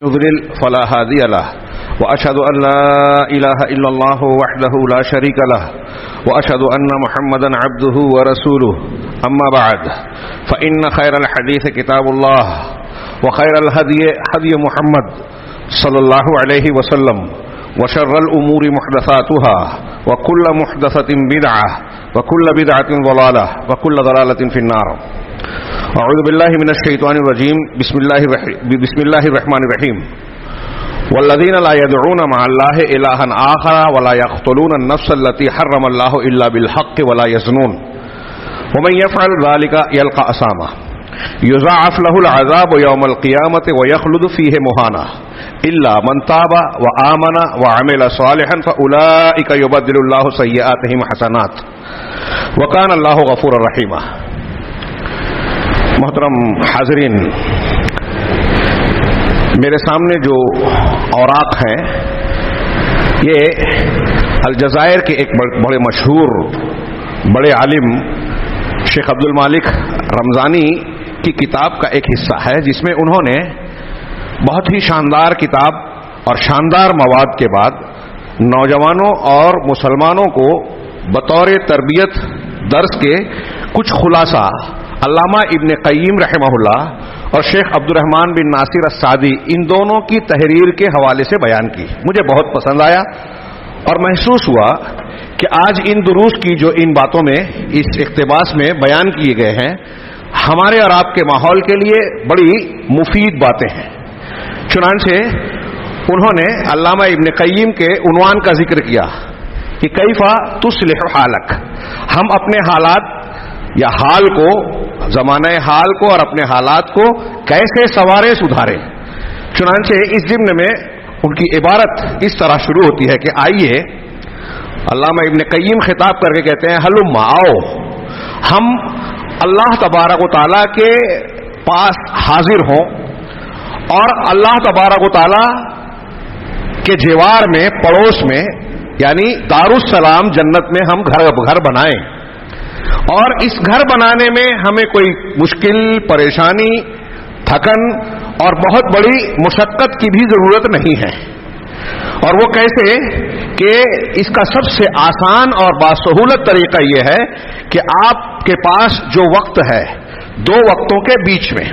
يضلل فلا هادي له وأشهد أن لا إله إلا الله وحده لا شريك له وأشهد أن محمدا عبده ورسوله أما بعد فإن خير الحديث كتاب الله وخير الهدي هدي محمد صلى الله عليه وسلم وشر الأمور محدثاتها وكل محدثة بدعة وكل بدعة ضلالة وكل ضلالة في النار. اعوذ باللہ من الشیطان الرجیم بسم اللہ الرحمن الرحیم والذین لا يدعون مع اللہ الہا آخر ولا يقتلون النفس التي حرم اللہ الا بالحق ولا يزنون ومن يفعل ذلك يلقى أثاما يضاعف له العذاب يوم القيامة ويخلد فيه مهانا إلا من تاب وآمن وعمل صالحا فأولئك يبدل الله سيئاتهم حسنات وكان الله غفورا رحيما. محترم حاضرین، میرے سامنے جو اوراق ہیں یہ الجزائر کے ایک بڑے مشہور بڑے عالم شیخ عبد المالک رمضانی کی کتاب کا ایک حصہ ہے، جس میں انہوں نے بہت ہی شاندار کتاب اور شاندار مواد کے بعد نوجوانوں اور مسلمانوں کو بطور تربیت درس کے کچھ خلاصہ علامہ ابن قیم رحمہ اللہ اور شیخ عبد الرحمن بن ناصر السعدی ان دونوں کی تحریر کے حوالے سے بیان کی. مجھے بہت پسند آیا اور محسوس ہوا کہ آج ان دروس کی جو ان باتوں میں اس اقتباس میں بیان کیے گئے ہیں ہمارے اور آپ کے ماحول کے لیے بڑی مفید باتیں ہیں. چنانچہ انہوں نے علامہ ابن قیم کے عنوان کا ذکر کیا کہ کیفا تصلح حالک، ہم اپنے حالات یا حال کو، زمانہ حال کو اور اپنے حالات کو کیسے سوارے سدھارے. چنانچہ اس ضمن میں ان کی عبارت اس طرح شروع ہوتی ہے کہ آئیے، علامہ ابن قیم خطاب کر کے کہتے ہیں ہلم آؤ، ہم اللہ تبارک و تعالیٰ کے پاس حاضر ہوں اور اللہ تبارک و تعالیٰ کے جوار میں، پڑوس میں، یعنی دارالسلام جنت میں ہم گھر بنائیں، اور اس گھر بنانے میں ہمیں کوئی مشکل، پریشانی، تھکن اور بہت بڑی مشقت کی بھی ضرورت نہیں ہے. اور وہ کیسے کہ اس کا سب سے آسان اور باسہولت طریقہ یہ ہے کہ آپ کے پاس جو وقت ہے دو وقتوں کے بیچ میں،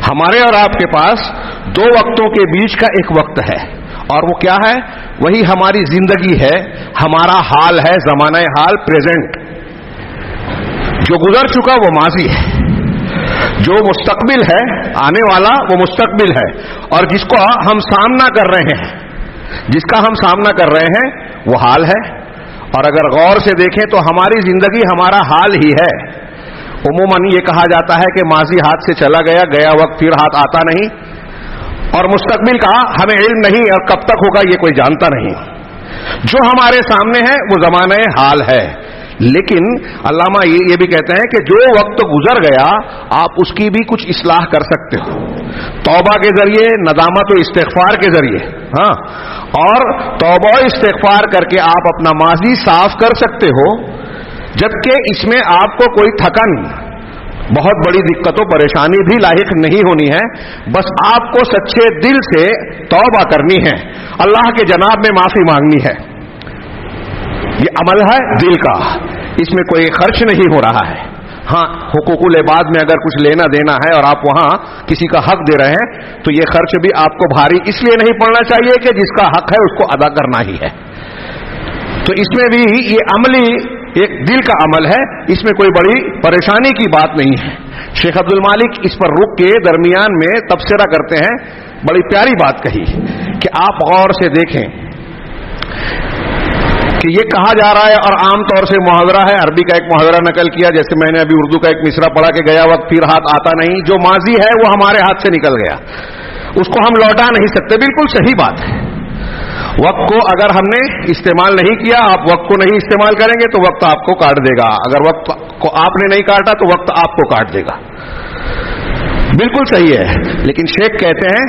ہمارے اور آپ کے پاس دو وقتوں کے بیچ کا ایک وقت ہے، اور وہ کیا ہے؟ وہی ہماری زندگی ہے، ہمارا حال ہے، زمانہ حال، پریزنٹ. جو گزر چکا وہ ماضی ہے، جو مستقبل ہے آنے والا وہ مستقبل ہے، اور جس کو ہم سامنا کر رہے ہیں، جس کا ہم سامنا کر رہے ہیں وہ حال ہے. اور اگر غور سے دیکھیں تو ہماری زندگی ہمارا حال ہی ہے. عموماً یہ کہا جاتا ہے کہ ماضی ہاتھ سے چلا گیا، گیا وقت پھر ہاتھ آتا نہیں، اور مستقبل کا ہمیں علم نہیں اور کب تک ہوگا یہ کوئی جانتا نہیں. جو ہمارے سامنے ہے وہ زمانہ حال ہے. لیکن علامہ یہ بھی کہتے ہیں کہ جو وقت گزر گیا آپ اس کی بھی کچھ اصلاح کر سکتے ہو، توبہ کے ذریعے، ندامت و استغفار کے ذریعے. اور توبہ و استغفار کر کے آپ اپنا ماضی صاف کر سکتے ہو، جبکہ اس میں آپ کو کوئی تھکن، بہت بڑی دقت و پریشانی بھی لاحق نہیں ہونی ہے. بس آپ کو سچے دل سے توبہ کرنی ہے، اللہ کے جناب میں معافی مانگنی ہے. یہ عمل ہے دل کا، اس میں کوئی خرچ نہیں ہو رہا ہے. ہاں، حقوق العباد میں اگر کچھ لینا دینا ہے اور آپ وہاں کسی کا حق دے رہے ہیں تو یہ خرچ بھی آپ کو بھاری اس لیے نہیں پڑنا چاہیے کہ جس کا حق ہے اس کو ادا کرنا ہی ہے. تو اس میں بھی یہ عملی ایک دل کا عمل ہے، اس میں کوئی بڑی پریشانی کی بات نہیں ہے. شیخ عبد المالک اس پر رک کے درمیان میں تبصرہ کرتے ہیں، بڑی پیاری بات کہی کہ آپ غور سے دیکھیں کہ یہ کہا جا رہا ہے، اور عام طور سے محاورہ ہے، عربی کا ایک محاورہ نقل کیا، جیسے میں نے ابھی اردو کا ایک مصرع پڑھا کہ گیا وقت پھر ہاتھ آتا نہیں. جو ماضی ہے وہ ہمارے ہاتھ سے نکل گیا، اس کو ہم لوٹا نہیں سکتے. بالکل صحیح بات ہے. وقت کو اگر ہم نے استعمال نہیں کیا، آپ وقت کو نہیں استعمال کریں گے تو وقت آپ کو کاٹ دے گا. اگر وقت کو آپ نے نہیں کاٹا تو وقت آپ کو کاٹ دے گا. بالکل صحیح ہے. لیکن شیخ کہتے ہیں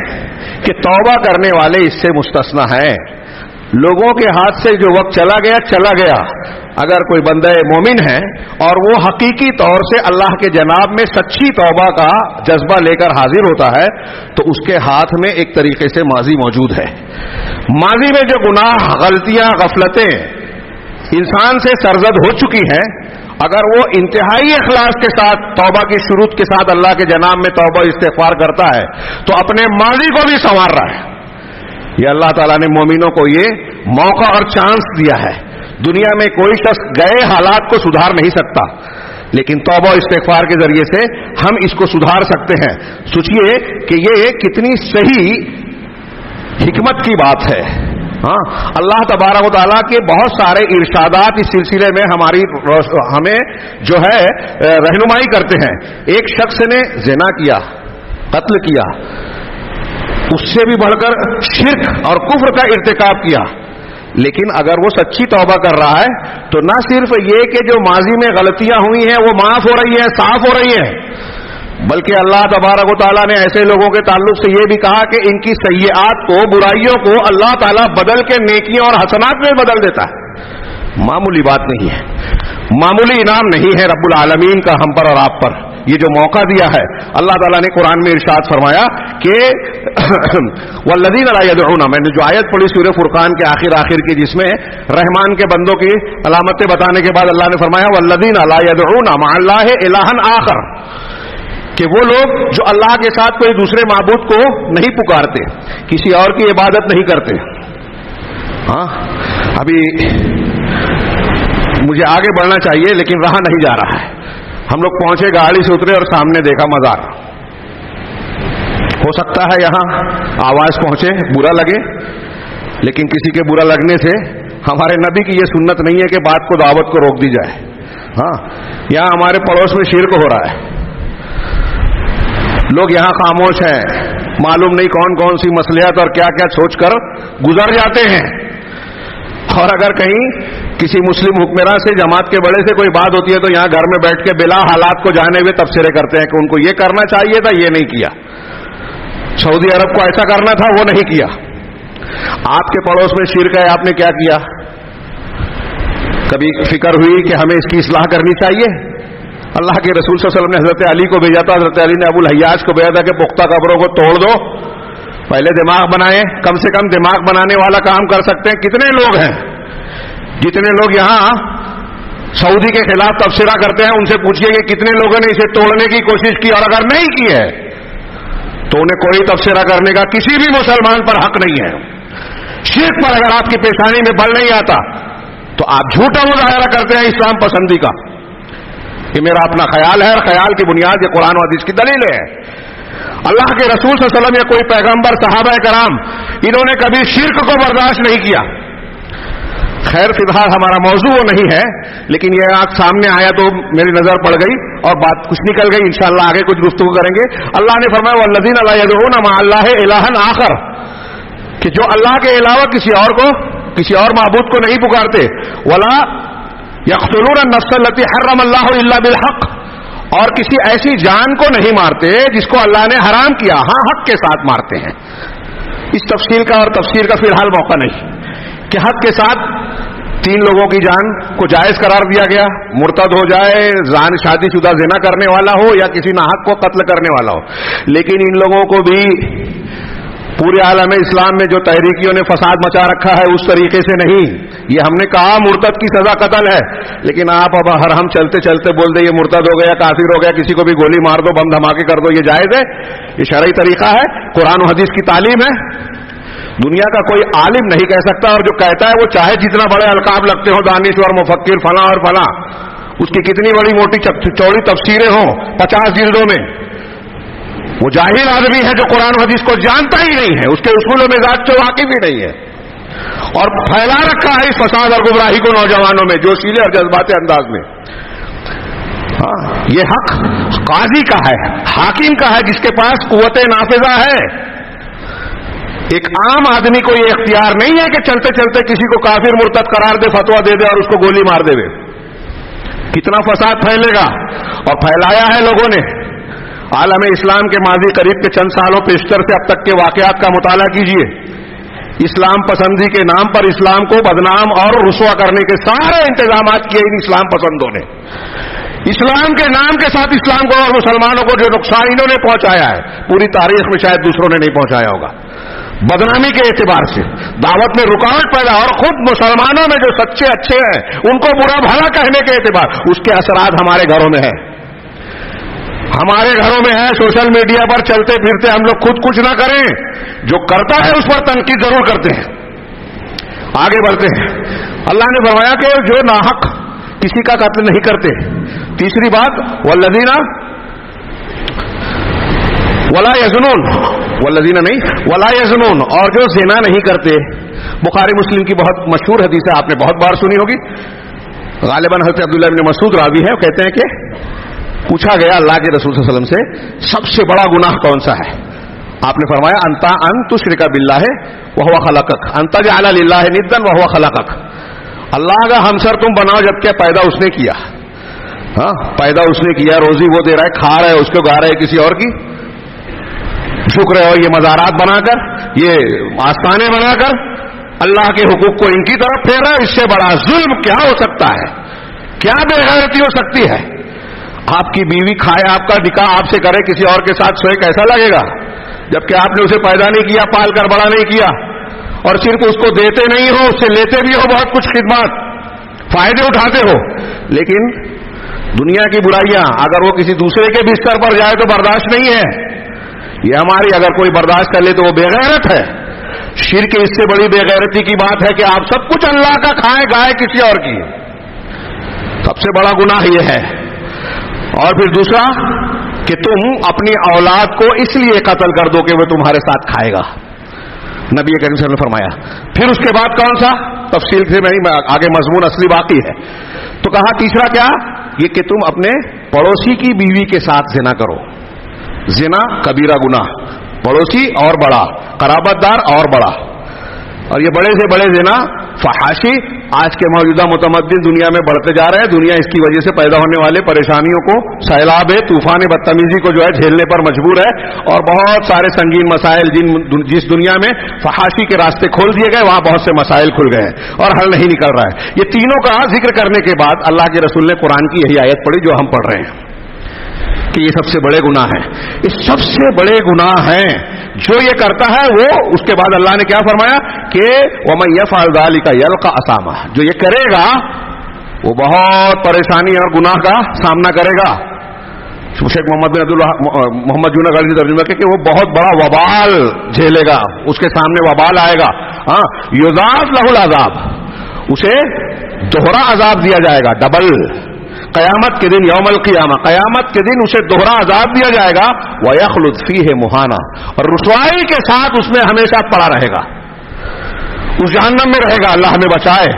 کہ توبہ کرنے والے اس سے مستثنا ہیں. لوگوں کے ہاتھ سے جو وقت چلا گیا، اگر کوئی بندہ مومن ہے اور وہ حقیقی طور سے اللہ کے جناب میں سچی توبہ کا جذبہ لے کر حاضر ہوتا ہے تو اس کے ہاتھ میں ایک طریقے سے ماضی موجود ہے. ماضی میں جو گناہ، غلطیاں، غفلتیں انسان سے سرزد ہو چکی ہیں، اگر وہ انتہائی اخلاص کے ساتھ توبہ کی شروط کے ساتھ اللہ کے جناب میں توبہ استغفار کرتا ہے تو اپنے ماضی کو بھی سنوار رہا ہے. یہ اللہ تعالیٰ نے مومنوں کو یہ موقع اور چانس دیا ہے. دنیا میں کوئی شخص گئے حالات کو سدھار نہیں سکتا، لیکن توبہ و استغفار کے ذریعے سے ہم اس کو سدھار سکتے ہیں. سوچئے کہ یہ کتنی صحیح حکمت کی بات ہے. ہاں، اللہ تبارک و تعالیٰ کے بہت سارے ارشادات اس سلسلے میں ہمیں جو ہے رہنمائی کرتے ہیں. ایک شخص نے زنا کیا، قتل کیا، اس سے بھی بڑھ کر شرک اور کفر کا ارتکاب کیا، لیکن اگر وہ سچی توبہ کر رہا ہے تو نہ صرف یہ کہ جو ماضی میں غلطیاں ہوئی ہیں وہ معاف ہو رہی ہیں، صاف ہو رہی ہیں، بلکہ اللہ تبارک و تعالیٰ نے ایسے لوگوں کے تعلق سے یہ بھی کہا کہ ان کی سیئات کو، برائیوں کو اللہ تعالیٰ بدل کے نیکیوں اور حسنات میں بدل دیتا ہے. معمولی بات نہیں ہے، معمولی انعام نہیں ہے رب العالمین کا ہم پر اور آپ پر. یہ جو موقع دیا ہے اللہ تعالیٰ نے قرآن میں ارشاد فرمایا کہ والذین لا یدعون، میں نے جو آیت پڑھی سورہ فرقان کے آخر کی جس میں رحمان کے بندوں کی علامتیں بتانے کے بعد اللہ نے فرمایا والذین لا یدعون مع اللہ الہا آخر، کہ وہ لوگ جو اللہ کے ساتھ کوئی دوسرے معبود کو نہیں پکارتے، کسی اور کی عبادت نہیں کرتے. ہاں، ابھی مجھے آگے بڑھنا چاہیے لیکن رہا نہیں جا رہا ہے. ہم لوگ پہنچے، گاڑی سے اترے اور سامنے دیکھا مزار. ہو سکتا ہے یہاں آواز پہنچے، برا لگے، لیکن کسی کے برا لگنے سے ہمارے نبی کی یہ سنت نہیں ہے کہ بات کو، دعوت کو روک دی جائے. ہاں، یہاں ہمارے پڑوس میں شرک ہو رہا ہے، لوگ یہاں خاموش ہیں، معلوم نہیں کون کون سی مصلحت اور کیا کیا سوچ کر گزر جاتے ہیں. اور اگر کہیں کسی مسلم حکمراں سے، جماعت کے بڑے سے کوئی بات ہوتی ہے تو یہاں گھر میں بیٹھ کے بلا حالات کو جانے ہوئے تبصرے کرتے ہیں کہ ان کو یہ کرنا چاہیے تھا، یہ نہیں کیا، سعودی عرب کو ایسا کرنا تھا، وہ نہیں کیا. آپ کے پڑوس میں شرک ہے، آپ نے کیا کیا؟ کبھی فکر ہوئی کہ ہمیں اس کی اصلاح کرنی چاہیے؟ اللہ کے رسول صلی اللہ علیہ وسلم نے حضرت علی کو بھیجا تھا، حضرت علی نے ابو الحیاج کو بھیجا تھا کہ پختہ قبروں کو توڑ دو، پہلے دماغ بنائیں. کم سے کم دماغ بنانے والا کام کر سکتے ہیں. کتنے لوگ ہیں، جتنے لوگ یہاں سعودی کے خلاف تبصرہ کرتے ہیں ان سے پوچھئے کہ کتنے لوگوں نے اسے توڑنے کی کوشش کی، اور اگر نہیں کی ہے تو انہیں کوئی تبصرہ کرنے کا کسی بھی مسلمان پر حق نہیں ہے. شرک پر اگر آپ کی پیشانی میں بل نہیں آتا تو آپ جھوٹا مظاہرہ کرتے ہیں اسلام پسندی کا. یہ میرا اپنا خیال ہے، اور خیال کی بنیاد یہ قرآن و حدیث کی دلیل ہے. اللہ کے رسول صلی اللہ علیہ وسلم یا کوئی پیغمبر، صحابہ کرام، انہوں نے کبھی شرک کو برداشت نہیں کیا. خیر، فی الحال ہمارا موضوع وہ نہیں ہے، لیکن یہ آج سامنے آیا تو میری نظر پڑ گئی اور بات کچھ نکل گئی. انشاءاللہ آگے کچھ گفتگو کریں گے. اللہ نے فرمایا والذین لا یدعون مع اللہ الہا آخر، کہ جو اللہ کے علاوہ کسی اور کو، کسی اور معبود کو نہیں پکارتے. ولا یقتلون النفس التي حرم اللہ الا بالحق، اور کسی ایسی جان کو نہیں مارتے جس کو اللہ نے حرام کیا، ہاں حق کے ساتھ مارتے ہیں. اس تفصیل کا اور تفسیر کا فی الحال موقع نہیں کہ حق کے ساتھ 3 لوگوں کی جان کو جائز قرار دیا گیا، مرتد ہو جائے، شادی شدہ زنا کرنے والا ہو یا کسی ناحق کو قتل کرنے والا ہو. لیکن ان لوگوں کو بھی پورے عالم اسلام میں جو تحریکیوں نے فساد مچا رکھا ہے اس طریقے سے نہیں. یہ ہم نے کہا مرتد کی سزا قتل ہے، لیکن آپ اب ہم چلتے چلتے بول دیں یہ مرتد ہو گیا، کافر ہو گیا، کسی کو بھی گولی مار دو، بم دھماکے کر دو، یہ جائز ہے؟ یہ شرعی طریقہ ہے، قرآن و حدیث کی تعلیم ہے. دنیا کا کوئی عالم نہیں کہہ سکتا، اور جو کہتا ہے وہ چاہے جتنا بڑے القاب لگتے ہوں، دانشور، مفکر، فلاں اور فلاں، اس کی کتنی بڑی موٹی چوڑی تفسیریں ہوں 50 جلدوں میں، وہ جاہل آدمی ہے جو قرآن و حدیث کو جانتا ہی نہیں ہے، اس کے اصول و مزاج سے واقف ہی نہیں ہے، اور پھیلا رکھا ہے اس فساد اور گمراہی کو نوجوانوں میں جوشیلے اور جذباتی انداز میں. ہاں، یہ حق قاضی کا ہے، حاکم کا ہے، جس کے پاس قوت نافذہ ہے. ایک عام آدمی کو یہ اختیار نہیں ہے کہ چلتے چلتے کسی کو کافر مرتد قرار دے، فتویٰ دے دے اور اس کو گولی مار دے. کتنا فساد پھیلے گا، اور پھیلایا ہے لوگوں نے. عالم اسلام کے ماضی قریب کے چند سالوں پیشتر سے اب تک کے واقعات کا مطالعہ کیجیے. اسلام پسندی کے نام پر اسلام کو بدنام اور رسوا کرنے کے سارے انتظامات کیے ان اسلام پسندوں نے. اسلام کے نام کے ساتھ اسلام کو اور مسلمانوں کو جو نقصان انہوں نے پہنچایا ہے پوری تاریخ میں شاید دوسروں نے نہیں پہنچایا ہوگا. بدنامی کے اعتبار سے دعوت میں رکاوٹ پیدا, اور خود مسلمانوں میں جو سچے اچھے ہیں ان کو برا بھلا کہنے کے اعتبار, اس کے اثرات ہمارے گھروں میں ہیں. ہمارے گھروں میں ہے. سوشل میڈیا پر چلتے پھرتے ہم لوگ خود کچھ نہ کریں, جو کرتا ہے اس پر تنقید ضرور کرتے ہیں, آگے بڑھتے ہیں. اللہ نے فرمایا کہ جو ناحق کسی کا قتل نہیں کرتے. تیسری بات والذین ولا یزنون, والذین نہیں ولا یزنون, اور جو زنا نہیں کرتے. بخاری مسلم کی بہت مشہور حدیث ہے, آپ نے بہت بار سنی ہوگی. غالباً حضرت عبداللہ بن مسعود راوی ہے, کہتے ہیں کہ پوچھا گیا اللہ کے رسول صلی اللہ علیہ وسلم سے سب سے بڑا گناہ کون سا ہے. آپ نے فرمایا ان تشرک باللہ وہو خلقک, ان تجعل للہ ندا وہو خلقک. اللہ کا ہمسر تم بناؤ جبکہ پیدا اس نے کیا. ہاں, پیدا اس نے کیا, روزی وہ دے رہا ہے, کھا رہا ہے, اس کو گا رہا ہے کسی اور کی. جھک رہے ہو یہ مزارات بنا کر, یہ آستانے بنا کر اللہ کے حقوق کو ان کی طرف پھیر رہا ہے. اس سے بڑا ظلم کیا ہو سکتا ہے؟ کیا بے غیرتی ہو سکتی ہے؟ آپ کی بیوی کھائے, آپ کا نکاح آپ سے کرے, کسی اور کے ساتھ سوئے, کیسا لگے گا؟ جبکہ آپ نے اسے پیدا نہیں کیا, پال کر بڑا نہیں کیا, اور صرف اس کو دیتے نہیں ہو, اس سے لیتے بھی ہو بہت کچھ خدمات, فائدے اٹھاتے ہو. لیکن دنیا کی برائیاں اگر وہ کسی دوسرے کے بستر پر جائے تو برداشت نہیں ہے. یہ ہماری اگر کوئی برداشت کر لے تو وہ بے غیرت ہے. شرک اس سے بڑی بے غیرتی کی بات ہے کہ آپ سب کچھ اللہ کا کھائیں, گائے کسی اور کی. سب سے بڑا گناہ یہ ہے. اور پھر دوسرا کہ تم اپنی اولاد کو اس لیے قتل کر دو کہ وہ تمہارے ساتھ کھائے گا. نبی کریم صلی اللہ علیہ وسلم نے فرمایا. پھر اس کے بعد کون سا تفصیل سے نہیں, آگے مضمون اصلی باقی ہے. تو کہا تیسرا کیا, یہ کہ تم اپنے پڑوسی کی بیوی کے ساتھ زنا کرو. زنا کبیرہ گناہ, پڑوسی اور بڑا, قرابت دار اور بڑا. اور یہ بڑے سے بڑے زنا فحاشی آج کے موجودہ متمدن دنیا میں بڑھتے جا رہے ہیں. دنیا اس کی وجہ سے پیدا ہونے والے پریشانیوں کو, سیلاب طوفان بدتمیزی کو جو ہے جھیلنے پر مجبور ہے, اور بہت سارے سنگین مسائل جس دنیا میں فحاشی کے راستے کھول دیے گئے وہاں بہت سے مسائل کھل گئے ہیں اور حل نہیں نکل رہا ہے. یہ تینوں کا ذکر کرنے کے بعد اللہ کے رسول نے قرآن کی یہی آیت پڑھی جو ہم پڑھ رہے ہیں کہ یہ سب سے بڑے گناہ ہیں. یہ سب سے بڑے گناہ ہیں. جو یہ کرتا ہے وہ, اس کے بعد اللہ نے کیا فرمایا کہ وَمَن يَفْعَلْ ذَلِكَ يَلْقَ أَثَامًا, جو یہ کرے گا وہ بہت پریشانی اور گناہ کا سامنا کرے گا. شیخ محمد بن محمد جونہ غالب ترجمہ کہ وہ بہت بڑا وبال جھیلے گا, اس کے سامنے وبال آئے گا. ہاں, یضاعف لہ العذاب, اسے دوہرا عذاب دیا جائے گا, ڈبل. قیامت کے دن, یوم القیامہ, قیامت کے دن اسے دوہرا عذاب دیا جائے گا. وَيَخْلُدْ فِيهِ مُهَانًا, اور رسوائی کے ساتھ اس میں ہمیشہ پڑا رہے گا, اس جہنم میں رہے گا. اللہ ہمیں بچائے.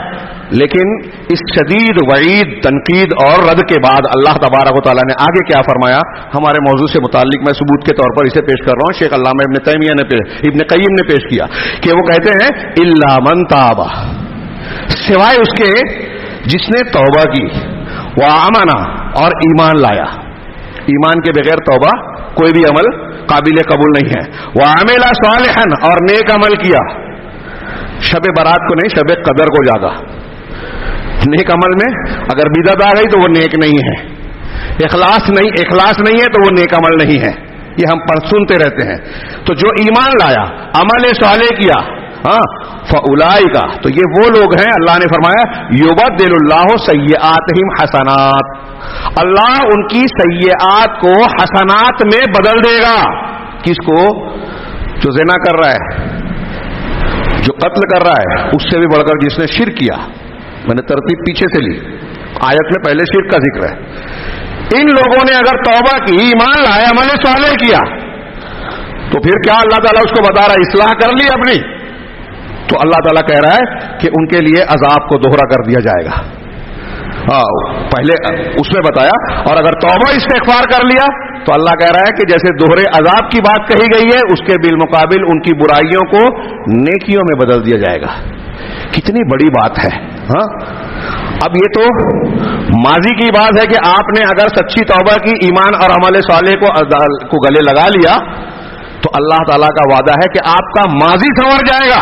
لیکن اس شدید وعید, تنقید اور رد کے بعد اللہ تبارک و تعالیٰ نے آگے کیا فرمایا ہمارے موضوع سے متعلق میں ثبوت کے طور پر اسے پیش کر رہا ہوں. شیخ علامہ ابن تیمیہ نے ابن قیم نے پیش کیا کہ وہ کہتے ہیں الا من تاب, سوائے اس کے جس نے توبہ کی, وآمنا, اور ایمان لایا. ایمان کے بغیر توبہ کوئی بھی عمل قابل قبول نہیں ہے. وعمل صالحا, اور نیک عمل کیا. شب برات کو نہیں, شب قدر کو جاگا. نیک عمل میں اگر بدعت آ گئی تو وہ نیک نہیں ہے. اخلاص نہیں ہے تو وہ نیک عمل نہیں ہے. یہ ہم سنتے رہتے ہیں. تو جو ایمان لایا, عمل صالح کیا, ہاں, فاولئک, تو یہ وہ لوگ ہیں اللہ نے فرمایا یبدل اللہ سیئاتہم حسنات, اللہ ان کی سیئات کو حسنات میں بدل دے گا. کس کو؟ جو زنا کر رہا ہے, جو قتل کر رہا ہے, اس سے بھی بڑھ کر جس نے شرک کیا. میں نے ترتیب پیچھے سے لی, آیت میں پہلے شرک کا ذکر ہے. ان لوگوں نے اگر توبہ کی, ایمان لایا, عمل صالح کیا, تو پھر کیا اللہ تعالیٰ اس کو بتا رہا ہے اصلاح کر لی اپنی, تو اللہ تعالیٰ کہہ رہا ہے کہ ان کے لیے عذاب کو دوہرا کر دیا جائے گا. پہلے اس میں بتایا, اور اگر توبہ استغفار کر لیا تو اللہ کہہ رہا ہے کہ جیسے دوہرے عذاب کی بات کہی گئی ہے اس کے بالمقابل ان کی برائیوں کو نیکیوں میں بدل دیا جائے گا. کتنی بڑی بات ہے. ہاں, اب یہ تو ماضی کی بات ہے کہ آپ نے اگر سچی توبہ کی, ایمان اور عمل صالح کو گلے لگا لیا تو اللہ تعالیٰ کا وعدہ ہے کہ آپ کا ماضی سنور جائے گا.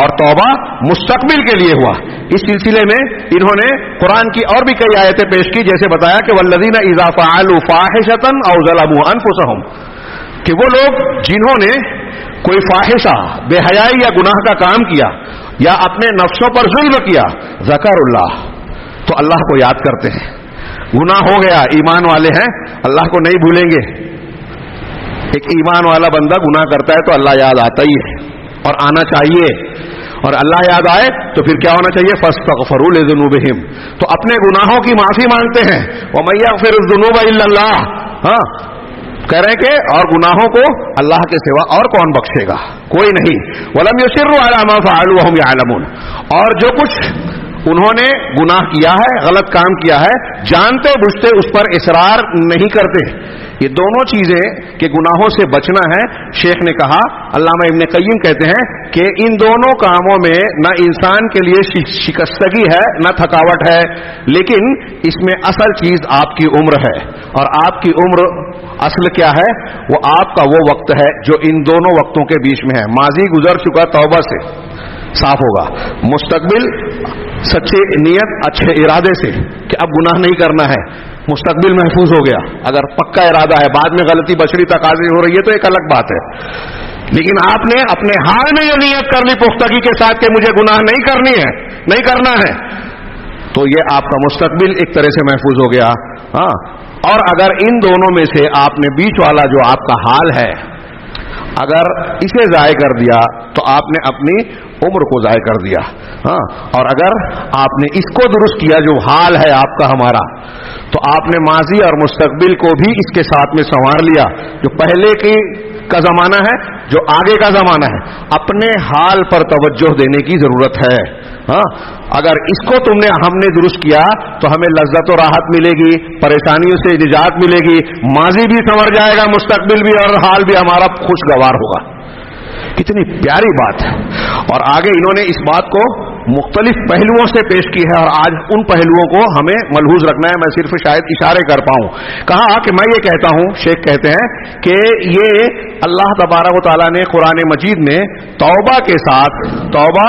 اور توبہ مستقبل کے لیے ہوا. اس سلسلے میں انہوں نے قرآن کی اور بھی کئی آیتیں پیش کی, جیسے بتایا کہ والذین اذا فعلوا فاحشۃ او ظلموا انفسهم, کہ وہ لوگ جنہوں نے کوئی فاحشہ, بے حیائی یا گناہ کا کام کیا یا اپنے نفسوں پر ظلم کیا, ذکر اللہ, تو اللہ کو یاد کرتے ہیں. گناہ ہو گیا, ایمان والے ہیں, اللہ کو نہیں بھولیں گے. ایک ایمان والا بندہ گناہ کرتا ہے تو اللہ یاد آتا ہی ہے اور آنا چاہیے, اور اللہ یاد آئے تو پھر کیا ہونا چاہیے, فاستغفروا لذنوبہم, تو اپنے گناہوں کی معافی مانگتے ہیں. وَمَن یغفر الذنوب الا اللہ, ہاں کہہ رہے کہ اور گناہوں کو اللہ کے سوا اور کون بخشے گا, کوئی نہیں. وَلَمْ يُصِرُّوا عَلَى مَا فَعَلُوا وَهُمْ يَعْلَمُونَ, اور جو کچھ انہوں نے گناہ کیا ہے, غلط کام کیا ہے, جانتے بوجھتے اس پر اصرار نہیں کرتے. یہ دونوں چیزیں کہ گناہوں سے بچنا ہے, شیخ نے کہا, علامہ ابن قیم کہتے ہیں کہ ان دونوں کاموں میں نہ انسان کے لیے شکستگی ہے نہ تھکاوٹ ہے, لیکن اس میں اصل چیز آپ کی عمر ہے, اور آپ کی عمر اصل کیا ہے, وہ آپ کا وہ وقت ہے جو ان دونوں وقتوں کے بیچ میں ہے. ماضی گزر چکا توبہ سے صاف ہوگا, مستقبل سچے نیت اچھے ارادے سے کہ اب گناہ نہیں کرنا ہے, مستقبل محفوظ ہو گیا. اگر پکا ارادہ ہے, بعد میں غلطی بچڑی تقاضی ہو رہی ہے تو ایک الگ بات ہے, لیکن آپ نے اپنے حال میں یہ نیت کر لی پختگی کے ساتھ کہ مجھے گناہ نہیں کرنی ہے, نہیں کرنا ہے, تو یہ آپ کا مستقبل ایک طرح سے محفوظ ہو گیا. ہاں, اور اگر ان دونوں میں سے آپ نے بیچ والا جو آپ کا حال ہے اگر اسے ضائع کر دیا تو آپ نے اپنی عمر کو ضائع کر دیا. ہاں, اور اگر آپ نے اس کو درست کیا جو حال ہے آپ کا ہمارا, تو آپ نے ماضی اور مستقبل کو بھی اس کے ساتھ میں سنوار لیا. جو پہلے کا زمانہ ہے, جو آگے کا زمانہ ہے, اپنے حال پر توجہ دینے کی ضرورت ہے. ہاں, اگر اس کو ہم نے درست کیا تو ہمیں لذت و راحت ملے گی, پریشانیوں سے نجات ملے گی, ماضی بھی سنور جائے گا, مستقبل بھی, اور حال بھی ہمارا خوشگوار ہوگا. کتنی پیاری بات ہے. اور آگے انہوں نے اس بات کو مختلف پہلوؤں سے پیش کی ہے, اور آج ان پہلوؤں کو ہمیں ملحوظ رکھنا ہے. میں صرف شاید اشارے کر پاؤں. کہا کہ میں یہ کہتا ہوں, شیخ کہتے ہیں کہ یہ اللہ تبارک و تعالیٰ نے قرآن مجید میں توبہ کے ساتھ توبہ,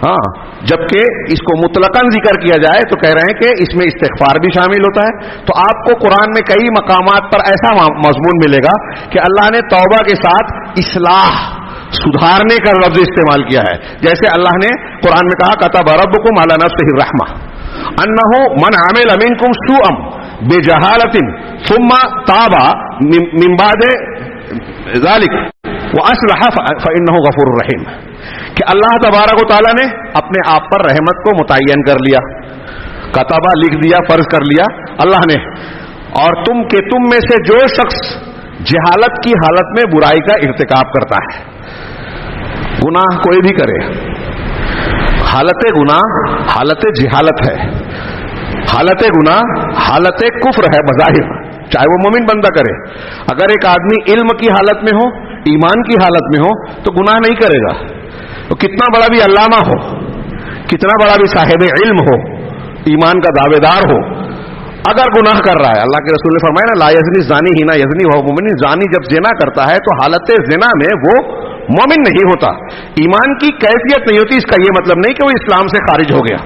ہاں, جبکہ اس کو مطلقاً ذکر کیا جائے تو کہہ رہے ہیں کہ اس میں استغفار بھی شامل ہوتا ہے. تو آپ کو قرآن میں کئی مقامات پر ایسا مضمون ملے گا کہ اللہ نے توبہ کے ساتھ اصلاح, سدھارنے کا لفظ استعمال کیا ہے. جیسے اللہ نے قرآن میں کہا كتب ربكم على نفسه الرحمة انه من عمل منكم سوءا بجهالة ثم تاب من بعد ذلك واصلح فانه غفور رحيم, کہ اللہ تبارک و تعالیٰ نے اپنے آپ پر رحمت کو متعین کر لیا, کتبہ لکھ دیا, فرض کر لیا اللہ نے. اور تم میں سے جو شخص جہالت کی حالت میں برائی کا ارتکاب کرتا ہے, گناہ کوئی بھی کرے, حالت گناہ حالت جہالت ہے, حالت گناہ حالت کفر ہے بظاہر, چاہے وہ مومن بندہ کرے. اگر ایک آدمی علم کی حالت میں ہو, ایمان کی حالت میں ہو, تو گناہ نہیں کرے گا. تو کتنا بڑا بھی علامہ ہو, کتنا بڑا بھی صاحب علم ہو, ایمان کا دعوے دار ہو, اگر گناہ کر رہا ہے, اللہ کے رسول نے فرمایا نا, لا یزنی زانی ہی نہ یزنی وہو مومن, زانی جب زنا کرتا ہے تو حالت زنا میں وہ مومن نہیں ہوتا, ایمان کی کیفیت نہیں ہوتی. اس کا یہ مطلب نہیں کہ وہ اسلام سے خارج ہو گیا.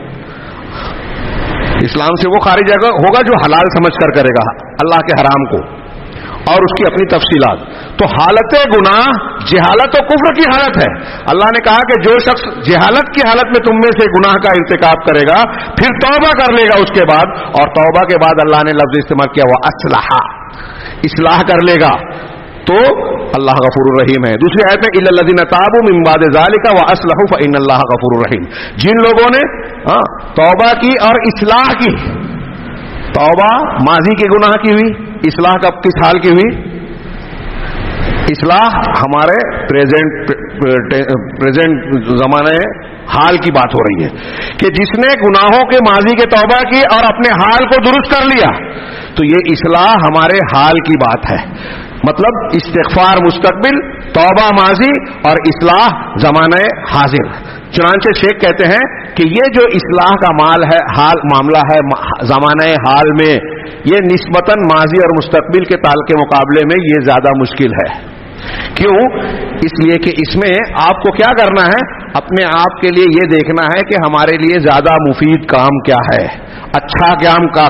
اسلام سے وہ خارج ہوگا جو حلال سمجھ کر کرے گا اللہ کے حرام کو, اور اس کی اپنی تفصیلات. تو حالت گناہ جہالت و کفر کی حالت ہے. اللہ نے کہا کہ جو شخص جہالت کی حالت میں تم میں سے گناہ کا ارتکاب کرے گا, پھر توبہ کر لے گا اس کے بعد, اور توبہ کے بعد اللہ نے لفظ استعمال کیا وہ اصلاح, اصلاح کر لے گا, تو اللہ غفور الرحیم ہے. دوسری آیت میں الا الذین تابوا من بعد ذلک واصلحوا فان اللہ غفور الرحیم, جن لوگوں نے توبہ کی اور اصلاح کی, توبہ ماضی کے گناہ کی ہوئی, اصلاح کب کس حال کی ہوئی, اصلاح ہمارے پریزنٹ زمانے حال کی بات ہو رہی ہے کہ جس نے گناہوں کے ماضی کے توبہ کی اور اپنے حال کو درست کر لیا, تو یہ اصلاح ہمارے حال کی بات ہے. مطلب استغفار مستقبل, توبہ ماضی, اور اصلاح زمانہ حاضر. چنانچہ شیخ کہتے ہیں کہ یہ جو اصلاح کا معاملہ ہے زمانہ حال میں, یہ نسبتاً ماضی اور مستقبل کے تال کے مقابلے میں یہ زیادہ مشکل ہے. کیوں؟ اس لیے کہ اس میں آپ کو کیا کرنا ہے؟ اپنے آپ کے لیے یہ دیکھنا ہے کہ ہمارے لیے زیادہ مفید کام کیا ہے، اچھا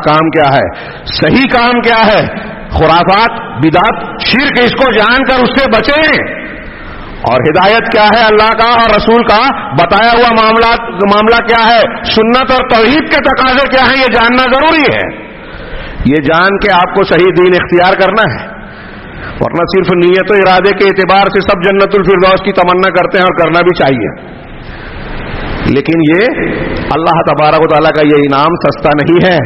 کام کیا ہے، صحیح کام کیا ہے۔ خرافات، بدعت، شرک، اس کو جان کر اس سے بچیں، اور ہدایت کیا ہے اللہ کا اور رسول کا بتایا ہوا معاملہ کیا ہے، سنت اور توحید کے تقاضے کیا ہیں، یہ جاننا ضروری ہے۔ یہ جان کے آپ کو صحیح دین اختیار کرنا ہے، ورنہ صرف نیت و ارادے کے اعتبار سے سب جنت الفردوس کی تمنا کرتے ہیں، اور کرنا بھی چاہیے، لیکن یہ اللہ تبارک و تعالیٰ کا یہ انعام سستا نہیں ہے،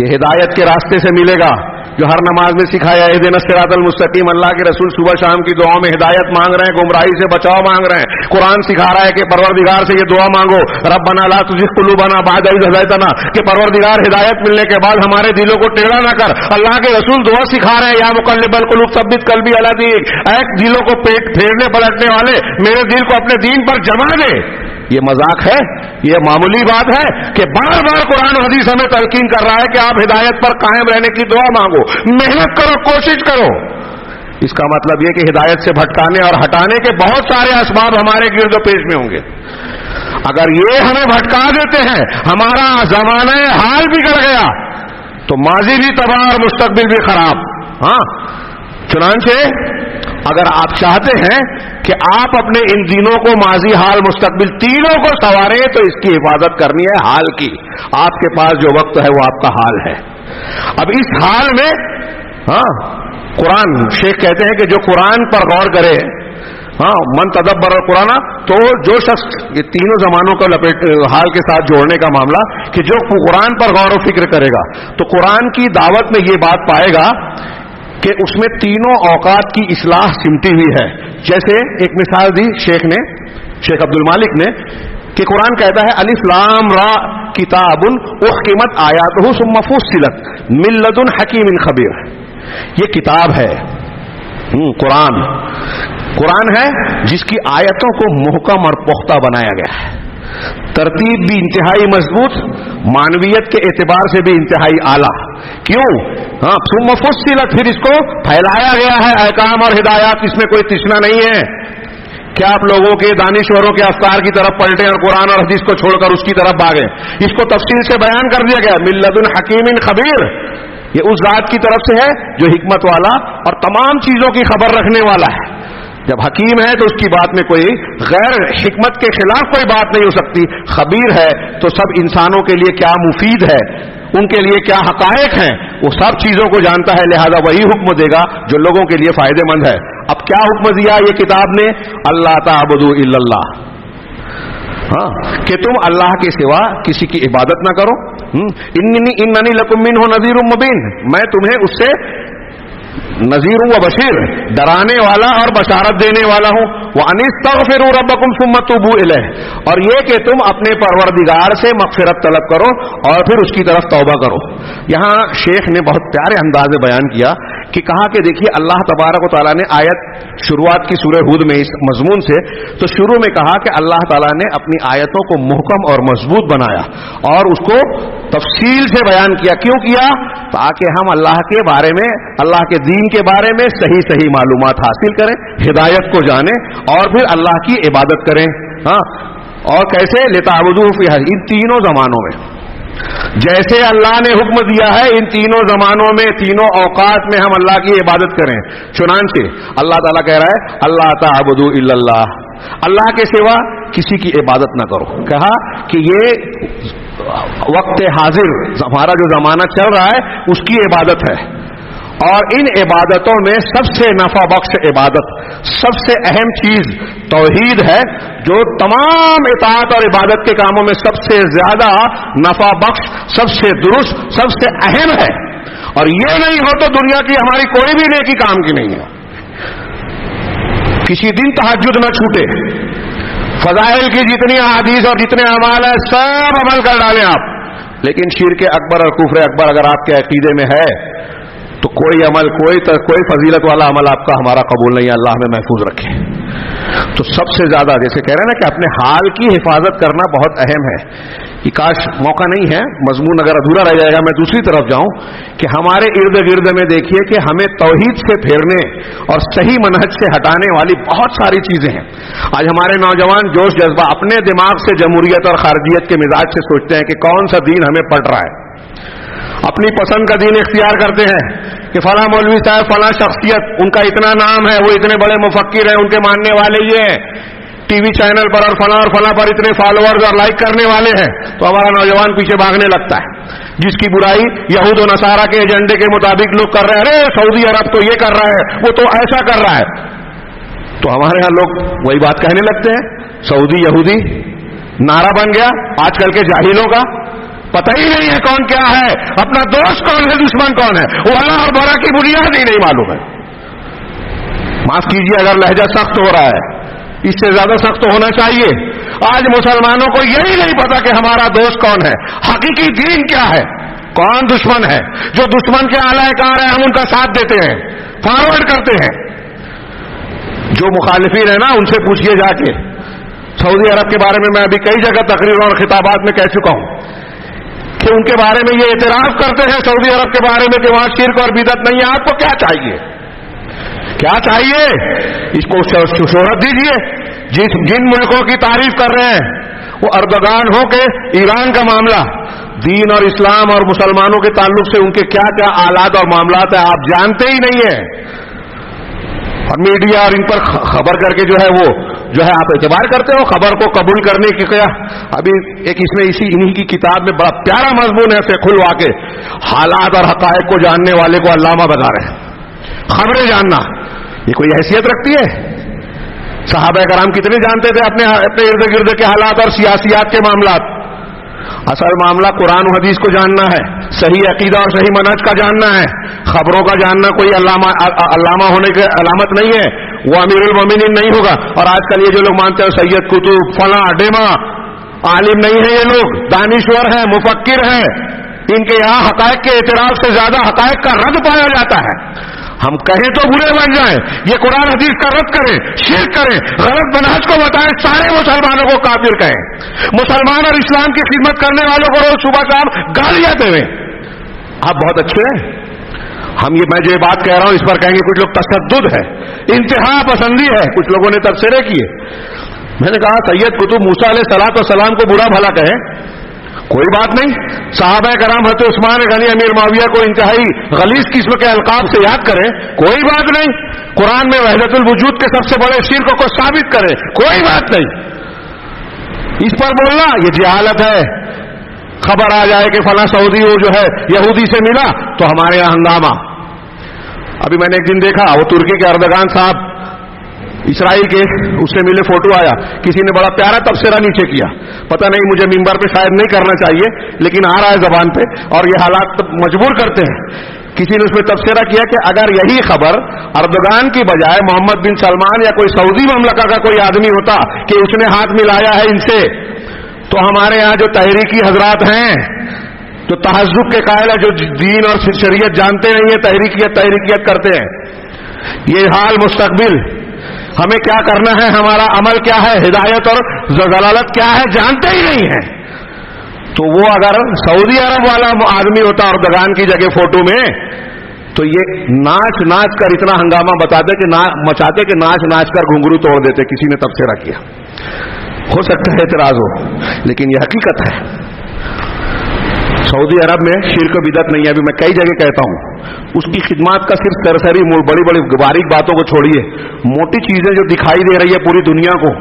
یہ ہدایت کے راستے سے ملے گا جو ہر نماز میں سکھایا ہے، اہدنا الصراط المستقیم۔ اللہ کے رسول صبح شام کی دعاؤں میں ہدایت مانگ رہے ہیں، گمراہی سے بچاؤ مانگ رہے ہیں۔ قرآن سکھا رہا ہے کہ پروردگار سے یہ دعا مانگو، ربنا لا تزغ قلوبنا بعد اذ ہدیتنا، کہ پروردگار ہدایت ملنے کے بعد ہمارے دلوں کو ٹیڑھا نہ کر۔ اللہ کے رسول دعا سکھا رہے ہیں، یا مقلب القلوب ثبت قلبی علی دینک، اے دلوں کو پھیرنے پلٹنے والے میرے دل کو اپنے دین پر جما دے۔ یہ مذاق ہے؟ یہ معمولی بات ہے کہ بار بار قرآن و حدیث ہمیں تلقین کر رہا ہے کہ آپ ہدایت پر قائم رہنے کی دعا مانگو، محنت کرو، کوشش کرو۔ اس کا مطلب یہ کہ ہدایت سے بھٹکانے اور ہٹانے کے بہت سارے اسباب ہمارے گرد و پیش میں ہوں گے۔ اگر یہ ہمیں بھٹکا دیتے ہیں، ہمارا زمانہ حال بگڑ گیا تو ماضی بھی تباہ اور مستقبل بھی خراب۔ ہاں، چنانچہ اگر آپ چاہتے ہیں کہ آپ اپنے ان دینوں کو، ماضی، حال، مستقبل تینوں کو سنواریں، تو اس کی حفاظت کرنی ہے حال کی۔ آپ کے پاس جو وقت ہے وہ آپ کا حال ہے۔ اب اس حال میں قرآن، شیخ کہتے ہیں کہ جو قرآن پر غور کرے، من تدبر القرآن، تو جو شخص، یہ تینوں زمانوں کا حال کے ساتھ جوڑنے کا معاملہ، کہ جو قرآن پر غور و فکر کرے گا تو قرآن کی دعوت میں یہ بات پائے گا کہ اس میں تینوں اوقات کی اصلاح سمٹی ہوئی ہے۔ جیسے ایک مثال دی شیخ عبد المالک نے کہ قرآن کہتا ہے الف لام را کتاب احکمت آیاتہ ثم فصلت من لدن حکیم خبیر۔ یہ کتاب ہے، قرآن ہے جس کی آیتوں کو محکم اور پختہ بنایا گیا ہے، ترتیب بھی انتہائی مضبوط، معنویت کے اعتبار سے بھی انتہائی اعلیٰ۔ کیوں؟ ثم فصلت، پھر اس کو پھیلایا گیا ہے احکام اور ہدایات، اس میں کوئی تشنا نہیں ہے۔ کیا آپ لوگوں کے دانشوروں کے افکار کی طرف پلٹیں اور قرآن اور حدیث کو چھوڑ کر اس کی طرف بھاگیں؟ اس کو تفصیل سے بیان کر دیا گیا، من لدن حکیم خبیر۔ یہ اس ذات کی طرف سے ہے جو حکمت والا اور تمام چیزوں کی خبر رکھنے والا ہے۔ جب حکیم ہے تو اس کی بات میں کوئی غیر حکمت کے خلاف کوئی بات نہیں ہو سکتی۔ خبیر ہے تو سب انسانوں کے لیے کیا مفید ہے، ان کے لیے کیا حقائق ہیں، وہ سب چیزوں کو جانتا ہے، لہذا وہی حکم دے گا جو لوگوں کے لیے فائدہ مند ہے۔ اب کیا حکم دیا یہ کتاب نے؟ اللہ تعبدوا الا اللہ، کہ تم اللہ کے سوا کسی کی عبادت نہ کرو۔ اننی لکم منہ نذیر مبین، میں تمہیں اس سے نذیر و بشیر، ڈرانے والا اور بشارت دینے والا ہوں۔ وَأَنِ اسْتَغْفِرُوا رَبَّكُمْ ثُمَّ تُوبُوا إِلَيْهِ، اور یہ کہ تم اپنے پروردگار سے مغفرت طلب کرو اور پھر اس کی طرف توبہ کرو۔ یہاں شیخ نے بہت پیارے انداز میں بیان کیا کہ کہا کہ دیکھیے اللہ تبارک و تعالیٰ نے آیت شروعات کی سورہ ہود میں اس مضمون سے تو شروع میں کہا کہ اللہ تعالیٰ نے اپنی آیتوں کو محکم اور مضبوط بنایا اور اس کو تفصیل سے بیان کیا۔ کیوں کیا؟ تاکہ ہم اللہ کے بارے میں، اللہ کے دین کے بارے میں صحیح معلومات حاصل کریں، ہدایت کو جانیں اور پھر اللہ کی عبادت کریں۔ اور کیسے؟ لتعبدوہ فی ان تینوں زمانوں میں، جیسے اللہ نے حکم دیا ہے ان تینوں زمانوں میں، تینوں اوقات میں ہم اللہ کی عبادت کریں۔ چنانچہ اللہ تعالیٰ کہہ رہا ہے اللہ تعبدوا الا اللہ، اللہ کے سوا کسی کی عبادت نہ کرو۔ کہا کہ یہ وقت حاضر ہمارا جو زمانہ چل رہا ہے اس کی عبادت ہے، اور ان عبادتوں میں سب سے نفع بخش عبادت، سب سے اہم چیز توحید ہے، جو تمام اطاعت اور عبادت کے کاموں میں سب سے زیادہ نفع بخش، سب سے درست، سب سے اہم ہے۔ اور یہ نہیں ہو تو دنیا کی ہماری کوئی بھی نیکی کام کی نہیں ہے۔ کسی دن تہجد نہ چھوٹے، فضائل کی جتنی احادیث اور جتنے اعمال ہیں سب عمل کر ڈالیں آپ، لیکن شرک اکبر اور کفر اکبر اگر آپ کے عقیدے میں ہے تو کوئی عمل، کوئی فضیلت والا عمل آپ کا ہمارا قبول نہیں ہے، اللہ ہمیں محفوظ رکھے۔ تو سب سے زیادہ جیسے کہہ رہے ہیں نا کہ اپنے حال کی حفاظت کرنا بہت اہم ہے. کہ کاش موقع نہیں ہے, مضمون اگر ادھورا رہ جائے گا, میں دوسری طرف جاؤں کہ ہمارے ارد گرد میں دیکھیے کہ ہمیں توحید سے پھیرنے اور صحیح منہج سے ہٹانے والی بہت ساری چیزیں ہیں. آج ہمارے نوجوان جوش جذبہ اپنے دماغ سے جمہوریت اور خارجیت کے مزاج سے سوچتے ہیں کہ کون سا دین ہمیں پڑ رہا ہے, اپنی پسند کا دین اختیار کرتے ہیں کہ فلاں مولوی صاحب فلاں شخصیت, ان کا اتنا نام ہے, وہ اتنے بڑے مفکر ہیں, ان کے ماننے والے یہ ہیں, ٹی وی چینل پر اور فلاں پر اتنے فالوورز اور لائک کرنے والے ہیں, تو ہمارا نوجوان پیچھے بھاگنے لگتا ہے. جس کی برائی یہود و نصارہ کے ایجنڈے کے مطابق لوگ کر رہے ہیں, ارے سعودی عرب تو یہ کر رہا ہے, وہ تو ایسا کر رہا ہے, تو ہمارے ہاں لوگ وہی بات کہنے لگتے ہیں. سعودی یہودی نعرہ بن گیا آج کل کے جاہلوں کا, پتہ ہی نہیں ہے کون کیا ہے, اپنا دوست کون ہے, دشمن کون ہے, وہ اللہ اور برا کی بنیاد ہی نہیں معلوم ہے. معاف کیجیے اگر لہجہ سخت ہو رہا ہے, اس سے زیادہ سخت ہونا چاہیے. آج مسلمانوں کو یہی نہیں پتا کہ ہمارا دوست کون ہے, حقیقی دین کیا ہے, کون دشمن ہے. جو دشمن کے اعلی کار ہیں ہم ان کا ساتھ دیتے ہیں, فارورڈ کرتے ہیں. جو مخالفین ہیں نا ان سے پوچھئے جا کے. سعودی عرب کے بارے میں میں ابھی کئی جگہ تقریروں اور خطابات میں کہہ چکا ہوں کہ ان کے بارے میں یہ اعتراف کرتے ہیں سعودی عرب کے بارے میں کہ وہاں شرک اور بدعت نہیں ہے. آپ کو کیا چاہیے, کیا چاہیے؟ اس کو شہرت دیجیے. جن ملکوں کی تعریف کر رہے ہیں وہ اردگان ہو کے ایران کا معاملہ, دین اور اسلام اور مسلمانوں کے تعلق سے ان کے کیا کیا آلات اور معاملات ہیں آپ جانتے ہی نہیں ہیں. اور میڈیا اور ان پر خبر کر کے جو ہے وہ جو ہے آپ اعتبار کرتے ہو خبر کو قبول کرنے کی. کیا ابھی ایک اس میں انہی کی کتاب میں بڑا پیارا مضمون ہے فقہ الواقع, حالات اور حقائق کو جاننے والے کو علامہ بتا رہے ہیں. خبریں جاننا یہ کوئی حیثیت رکھتی ہے؟ صحابہ کرام کتنے جانتے تھے اپنے ارد گرد کے حالات اور سیاسیات کے معاملات. اصل معاملہ قرآن و حدیث کو جاننا ہے, صحیح عقیدہ اور صحیح منہج کا جاننا ہے. خبروں کا جاننا کوئی علامہ ہونے کی علامت نہیں ہے, وہ امیر المومنین نہیں ہوگا. اور آج کل یہ جو لوگ مانتے ہیں سید قطب فلاں ڈیما, عالم نہیں ہے یہ لوگ, دانشور ہیں, مفکر ہیں. ان کے یہاں حقائق کے اعتراف سے زیادہ حقائق کا رد پایا جاتا ہے. ہم کہیں تو برے بن جائیں, یہ قرآن حدیث کا رد کریں, شرک کریں, غلط منہج کو بتائیں, سارے مسلمانوں کو کافر کہیں. مسلمان اور اسلام کی خدمت کرنے والوں کو روز صبح شام گالیاں دیں. آپ بہت اچھے ہیں, ہم میں جو بات کہہ رہا ہوں اس پر کہیں گے کچھ لوگ تشدد ہے, انتہا پسندی ہے. کچھ لوگوں نے تبصرے کیے. میں نے کہا سید قطب موسیٰ علیہ الصلوۃ والسلام کو برا بھلا کہیں, کوئی بات نہیں. صحابہ کرام حضرت عثمان غنی امیر معاویہ کو انتہائی غلیظ قسم کے القاب سے یاد کریں, کوئی بات نہیں. قرآن میں وحدت الوجود کے سب سے بڑے شرک کو ثابت کریں, کوئی بات نہیں. اس پر بولنا یہ جہالت ہے. خبر آ جائے کہ فلاں سعودی وہ جو ہے یہودی سے ملا تو ہمارے یہاں ہنگامہ. ابھی میں نے ایک دن دیکھا وہ ترکی کے اردگان صاحب اسرائیل کے اس سے ملے, فوٹو آیا, کسی نے بڑا پیارا تبصرہ نیچے کیا. پتہ نہیں مجھے منبر پہ شاید نہیں کرنا چاہیے لیکن آ رہا ہے زبان پہ اور یہ حالات مجبور کرتے ہیں. کسی نے اس میں تبصرہ کیا کہ اگر یہی خبر اردگان کی بجائے محمد بن سلمان یا کوئی سعودی مملکہ کا کوئی آدمی ہوتا کہ اس نے ہاتھ ملایا ہے ان سے, تو ہمارے یہاں جو تحریکی حضرات ہیں, جو تہذب کے قائل ہے, جو دین اور شریعت جانتے نہیں ہیں, تحریکیت کرتے ہیں, یہ حال مستقبل ہمیں کیا کرنا ہے, ہمارا عمل کیا ہے, ہدایت اور ضلالت کیا ہے, جانتے ہی نہیں ہیں. تو وہ اگر سعودی عرب والا آدمی ہوتا اردگان کی جگہ فوٹو میں, تو یہ ناچ کر اتنا ہنگامہ مچاتے کہ ناچ کر گھنگرو توڑ دیتے. کسی نے تبصرہ کیا, ہو سکتا ہے اعتراض ہو, لیکن یہ حقیقت ہے. سعودی عرب میں شرک و بدعت نہیں ہے. ابھی میں کئی جگہ کہتا ہوں, اس کی خدمات کا صرف سرسری بڑی بڑی باریک باتوں کو چھوڑیے, موٹی چیزیں جو دکھائی دے رہی ہے پوری دنیا کو,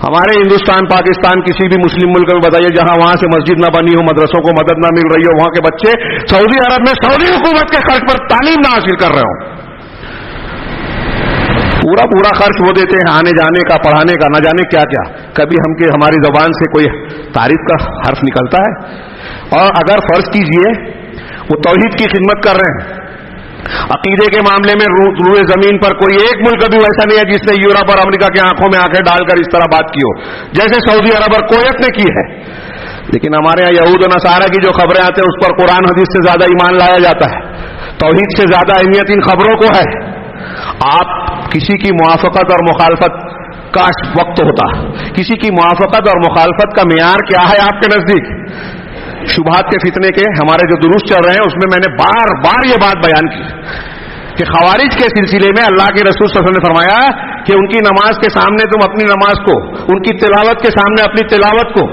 ہمارے ہندوستان پاکستان کسی بھی مسلم ملک میں بتائیے جہاں وہاں سے مسجد نہ بنی ہو, مدرسوں کو مدد نہ مل رہی ہو, وہاں کے بچے سعودی عرب میں سعودی حکومت کے خرچ پر تعلیم نہ حاصل کر رہے ہوں. پورا خرچ وہ دیتے ہیں آنے جانے کا, پڑھانے کا, نہ جانے کیا کیا. کبھی ہماری زبان سے کوئی تعریف کا حرف نکلتا ہے؟ اور اگر فرض کیجئے وہ توحید کی خدمت کر رہے ہیں, عقیدے کے معاملے میں روئے زمین پر کوئی ایک ملک بھی ایسا نہیں ہے جس نے یورپ اور امریکہ کی آنکھوں میں آنکھیں ڈال کر اس طرح بات کی ہو جیسے سعودی عرب اور کویت نے کی ہے. لیکن ہمارے یہاں یہود و نصارہ کی جو خبریں آتے ہیں اس پر قرآن حدیث سے زیادہ ایمان لایا جاتا ہے, توحید سے زیادہ اہمیت ان خبروں کو ہے. آپ کسی کی موافقت اور مخالفت کاش وقت ہوتا. کسی کی موافقت اور مخالفت کا معیار کیا ہے آپ کے نزدیک؟ شبہات کے فتنے کے ہمارے جو دروس چل رہے ہیں اس میں میں نے بار بار یہ بات بیان کی کہ خوارج کے سلسلے میں اللہ کے رسول صلی اللہ علیہ وسلم نے فرمایا کہ ان کی نماز کے سامنے تم اپنی نماز کو، ان کی تلاوت کے سامنے اپنی تلاوت کو،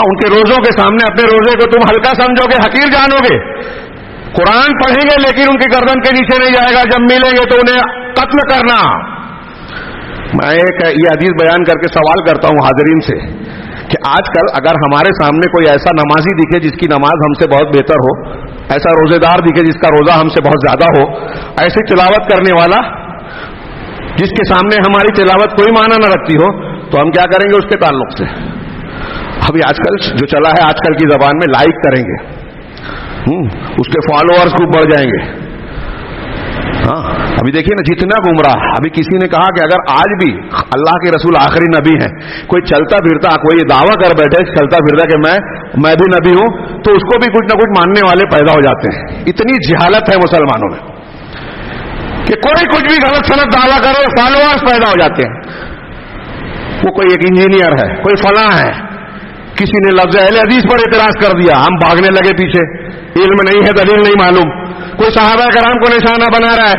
ان کے روزوں کے سامنے اپنے روزے کو تم ہلکا سمجھو گے، حقیر جانو گے. قرآن پڑھیں گے لیکن ان کی گردن کے نیچے نہیں جائے گا، جب ملیں گے تو انہیں قتل کرنا. میں یہ حدیث بیان کر کے سوال کرتا ہوں حاضرین سے کہ آج کل اگر ہمارے سامنے کوئی ایسا نمازی دکھے جس کی نماز ہم سے بہت بہتر ہو، ایسا روزے دار دکھے جس کا روزہ ہم سے بہت زیادہ ہو، ایسی تلاوت کرنے والا جس کے سامنے ہماری تلاوت کوئی معنی نہ رکھتی ہو، تو ہم کیا کریں گے اس کے تعلق سے؟ ابھی آج کل جو چلا ہے آج کل کی زبان میں لائک کریں گے، اس کے فالوورز خوب بڑھ جائیں گے. ابھی دیکھیے نا جتنا گمراہ. ابھی کسی نے کہا کہ اگر آج بھی اللہ کے رسول آخری نبی ہیں، کوئی چلتا پھرتا کوئی یہ دعویٰ کر بیٹھے چلتا پھرتا کہ میں بھی نبی ہوں، تو اس کو بھی کچھ نہ کچھ ماننے والے پیدا ہو جاتے ہیں. اتنی جہالت ہے مسلمانوں میں کہ کوئی کچھ بھی غلط سلط دعویٰ کرے فالوورز پیدا ہو جاتے ہیں. وہ کوئی ایک انجینئر ہے، کوئی فلاں ہے، کسی نے لفظ اہل حدیث پر اعتراض کر دیا، ہم بھاگنے لگے پیچھے، علم نہیں ہے، دلیل نہیں معلوم. کوئی صحابہ کرام کو نشانہ بنا رہا ہے،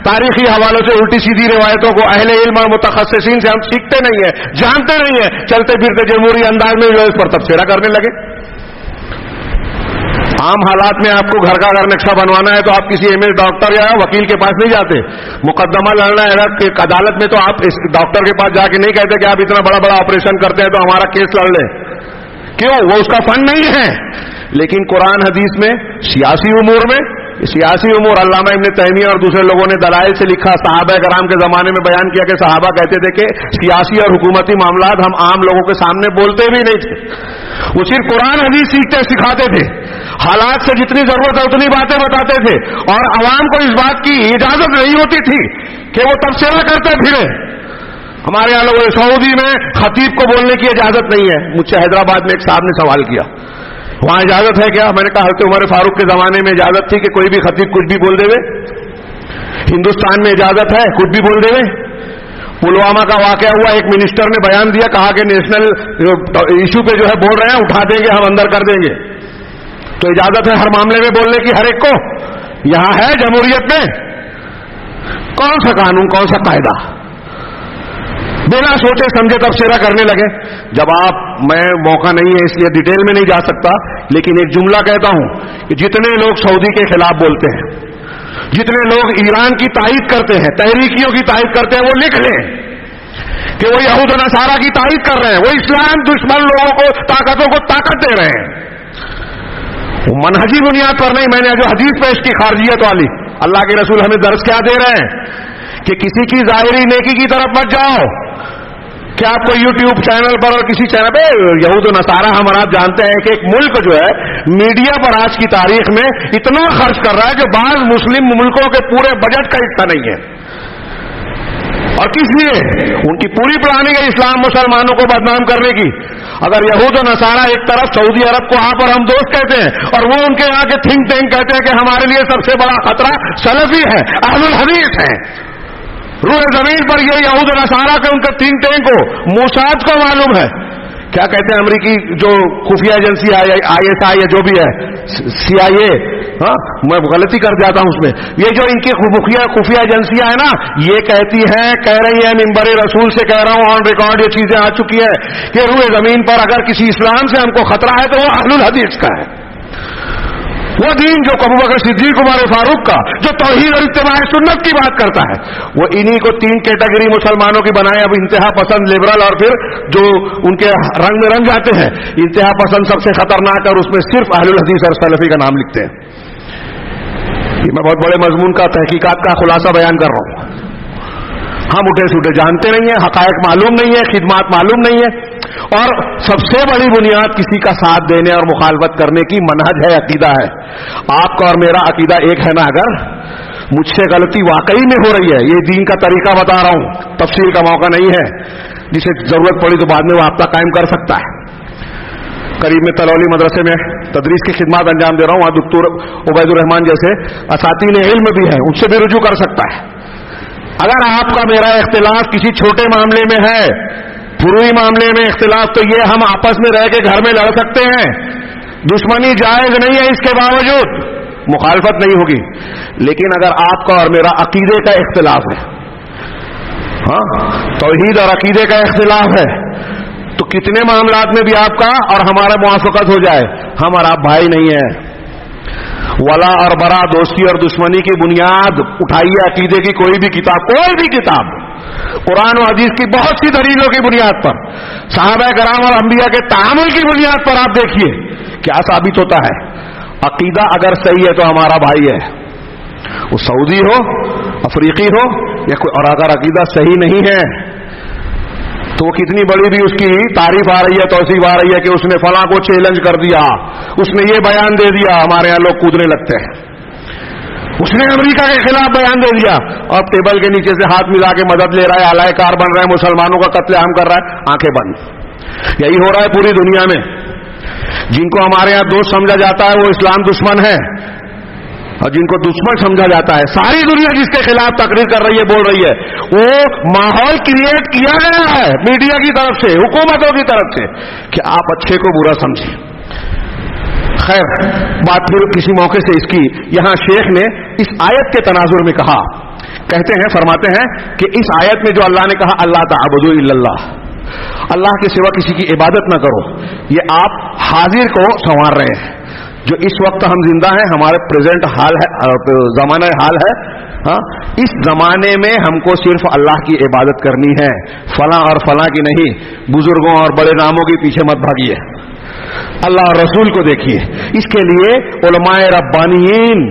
تاریخی حوالوں سے الٹی سیدھی روایتوں کو اہل علم اور متخصصین سے ہم سیکھتے نہیں ہیں، جانتے نہیں ہیں، چلتے پھرتے جمہوری انداز میں جو اس پر تبصرہ کرنے لگے. عام حالات میں آپ کو گھر کا اگر نقشہ بنوانا ہے تو آپ کسی ایم ایس ڈاکٹر یا وکیل کے پاس نہیں جاتے. مقدمہ لڑنا ہے عدالت میں تو آپ اس ڈاکٹر کے پاس جا کے نہیں کہتے کہ آپ اتنا بڑا بڑا آپریشن کرتے ہیں تو ہمارا کیس لڑ لیں. کیوں؟ وہ اس کا فن نہیں ہے. لیکن قرآن حدیث میں سیاسی امور علامہ ابن تیمیہ اور دوسرے لوگوں نے دلائل سے لکھا. صحابہ کرام کے زمانے میں بیان کیا کہ صحابہ کہتے تھے کہ سیاسی اور حکومتی معاملات ہم عام لوگوں کے سامنے بولتے بھی نہیں تھے، وہ صرف قرآن حدیث سیکھتے سکھاتے تھے، حالات سے جتنی ضرورت ہے اتنی باتیں بتاتے تھے، اور عوام کو اس بات کی اجازت نہیں ہوتی تھی کہ وہ تبصرہ کرتے پھرے. ہمارے یہاں لوگوں سعودی میں خطیب کو بولنے کی اجازت نہیں ہے. مجھ سے حیدرآباد میں ایک صاحب نے سوال کیا، وہاں اجازت ہے کیا؟ میں نے کہا حضرت عمر فاروق کے زمانے میں اجازت تھی کہ کوئی بھی خطیب کچھ بھی بول دے. ہندوستان میں اجازت ہے کچھ بھی بول دے. پلوامہ کا واقعہ ہوا، ایک منسٹر نے بیان دیا، کہا کہ نیشنل ایشو پہ جو ہے بول رہے ہیں، اٹھا دیں گے، ہم اندر کر دیں گے. تو اجازت ہے ہر معاملے میں بولنے کی ہر ایک کو. یہاں ہے جمہوریت میں کون سا قانون، کون سا قاعدہ؟ بنا سوچے سمجھے تبصرہ کرنے لگے. جب میں موقع نہیں ہے اس لیے ڈیٹیل میں نہیں جا سکتا، لیکن ایک جملہ کہتا ہوں کہ جتنے لوگ سعودی کے خلاف بولتے ہیں، جتنے لوگ ایران کی تائید کرتے ہیں، تحریکیوں کی تائید کرتے ہیں، وہ لکھ لیں کہ وہ یہود و نصارہ کی تائید کر رہے ہیں، وہ اسلام دشمن لوگوں کو، طاقتوں کو طاقت دے رہے ہیں. وہ منہجی بنیاد پر نہیں. میں نے جو حدیث پیش کی خارجیت والی، اللہ کے رسول ہمیں درس کیا دے رہے ہیں کہ کسی کی ظاہری نیکی کی طرف مت جاؤ. کیا آپ کو یوٹیوب چینل پر اور کسی چینل پہ یہود و نصارہ ہم آپ جانتے ہیں کہ ایک ملک جو ہے میڈیا پر آج کی تاریخ میں اتنا خرچ کر رہا ہے جو بعض مسلم ملکوں کے پورے بجٹ کا حصہ نہیں ہے. اور کس لیے؟ ان کی پوری پلاننگ ہے اسلام مسلمانوں کو بدنام کرنے کی. اگر یہود و نصارہ ایک طرف سعودی عرب کو آپ اور ہم دوست کہتے ہیں، اور وہ ان کے یہاں کے تھنک ٹینک کہتے ہیں کہ ہمارے لیے سب سے بڑا خطرہ سلفی ہے، اہل الحدیث ہے. روح زمین پر یہ یہود و نصارہ کے ان کے تھنک ٹینک کو، موساد کو معلوم ہے کیا کہتے ہیں امریکی جو خفیہ ایجنسی ISI یا جو بھی ہے CIA، میں غلطی کر جاتا ہوں اس میں، یہ جو ان کی خفیہ ایجنسیاں ہیں نا، یہ کہتی ہیں، کہہ رہی ہیں، منبر رسول سے کہہ رہا ہوں، آن ریکارڈ یہ چیزیں آ چکی ہے کہ روح زمین پر اگر کسی اسلام سے ہم کو خطرہ ہے تو وہ اہل الحدیث کا ہے. وہ دین جو ابو بکر صدیق عمر فاروق کا، جو توحید اور اتباع سنت کی بات کرتا ہے، وہ انہی کو 3 کیٹیگری مسلمانوں کی بنائے. اب انتہا پسند، لبرل، اور پھر جو ان کے رنگ میں رنگ جاتے ہیں. انتہا پسند سب سے خطرناک، اور اس میں صرف اہل الحدیث اور سلفی کا نام لکھتے ہیں. یہ میں بہت بڑے مضمون کا، تحقیقات کا خلاصہ بیان کر رہا ہوں. ہم اٹھے سوٹے جانتے نہیں ہیں، حقائق معلوم نہیں ہے، خدمات معلوم نہیں ہے. اور سب سے بڑی بنیاد کسی کا ساتھ دینے اور مخالفت کرنے کی منہج ہے، عقیدہ ہے. آپ کا اور میرا عقیدہ ایک ہے نا. اگر مجھ سے غلطی واقعی میں ہو رہی ہے، یہ دین کا طریقہ بتا رہا ہوں، تفصیل کا موقع نہیں ہے، جسے ضرورت پڑی تو بعد میں وہ رابطہ قائم کر سکتا ہے. قریب میں تلولی مدرسے میں تدریس کی خدمات انجام دے رہا ہوں، وہاں دکتور عبید الرحمان جیسے اساتین علم بھی ہیں، ان سے بھی رجوع کر سکتا ہے. اگر آپ کا میرا اختلاف کسی چھوٹے معاملے میں ہے، فروعی معاملے میں اختلاف، تو یہ ہم آپس میں رہ کے گھر میں لڑ سکتے ہیں، دشمنی جائز نہیں ہے، اس کے باوجود مخالفت نہیں ہوگی. لیکن اگر آپ کا اور میرا عقیدے کا اختلاف ہے، ہاں توحید اور عقیدے کا اختلاف ہے، تو کتنے معاملات میں بھی آپ کا اور ہمارا موافقت ہو جائے، ہم اور آپ بھائی نہیں ہیں. ولا اور برا، دوستی اور دشمنی کی بنیاد اٹھائیے عقیدے کی کوئی بھی کتاب، کوئی بھی کتاب، قرآن و حدیث کی بہت سی دلیلوں کی بنیاد پر، صحابہ کرام اور انبیاء کے تعامل کی بنیاد پر آپ دیکھیے کیا ثابت ہوتا ہے. عقیدہ اگر صحیح ہے تو ہمارا بھائی ہے، وہ سعودی ہو، افریقی ہو یا کوئی، اور اگر عقیدہ صحیح نہیں ہے تو وہ کتنی بڑی بھی اس کی تعریف آ رہی ہے، توصیف آ رہی ہے کہ اس نے فلاں کو چیلنج کر دیا، اس نے یہ بیان دے دیا، ہمارے یہاں لوگ کودنے لگتے ہیں، اس نے امریکہ کے خلاف بیان دے دیا، اور ٹیبل کے نیچے سے ہاتھ ملا کے مدد لے رہا ہے، اعلی کار بن رہا ہے، مسلمانوں کا قتل عام کر رہا ہے، آنکھیں بند. یہی ہو رہا ہے پوری دنیا میں. جن کو ہمارے یہاں دوست سمجھا جاتا ہے وہ اسلام دشمن ہے، اور جن کو دشمن سمجھا جاتا ہے، ساری دنیا جس کے خلاف تقریر کر رہی ہے، بول رہی ہے، وہ ماحول کریٹ کیا گیا ہے میڈیا کی طرف سے، حکومتوں کی طرف سے، کہ آپ اچھے کو برا سمجھیں. خیر، بات پھر کسی موقع سے اس کی، یہاں شیخ نے اس آیت کے تناظر میں کہا، کہتے ہیں، فرماتے ہیں کہ اس آیت میں جو اللہ نے کہا اللہ تعبدوا الا اللہ، اللہ کے سوا کسی کی عبادت نہ کرو، یہ آپ حاضر کو سنوار رہے ہیں. جو اس وقت ہم زندہ ہیں، ہمارے پریزنٹ حال ہے، زمانہ حال ہے، ہاں اس زمانے میں ہم کو صرف اللہ کی عبادت کرنی ہے، فلاں اور فلاں کی نہیں. بزرگوں اور بڑے ناموں کے پیچھے مت بھاگیے، اللہ اور رسول کو دیکھیے. اس کے لیے علماء ربانیین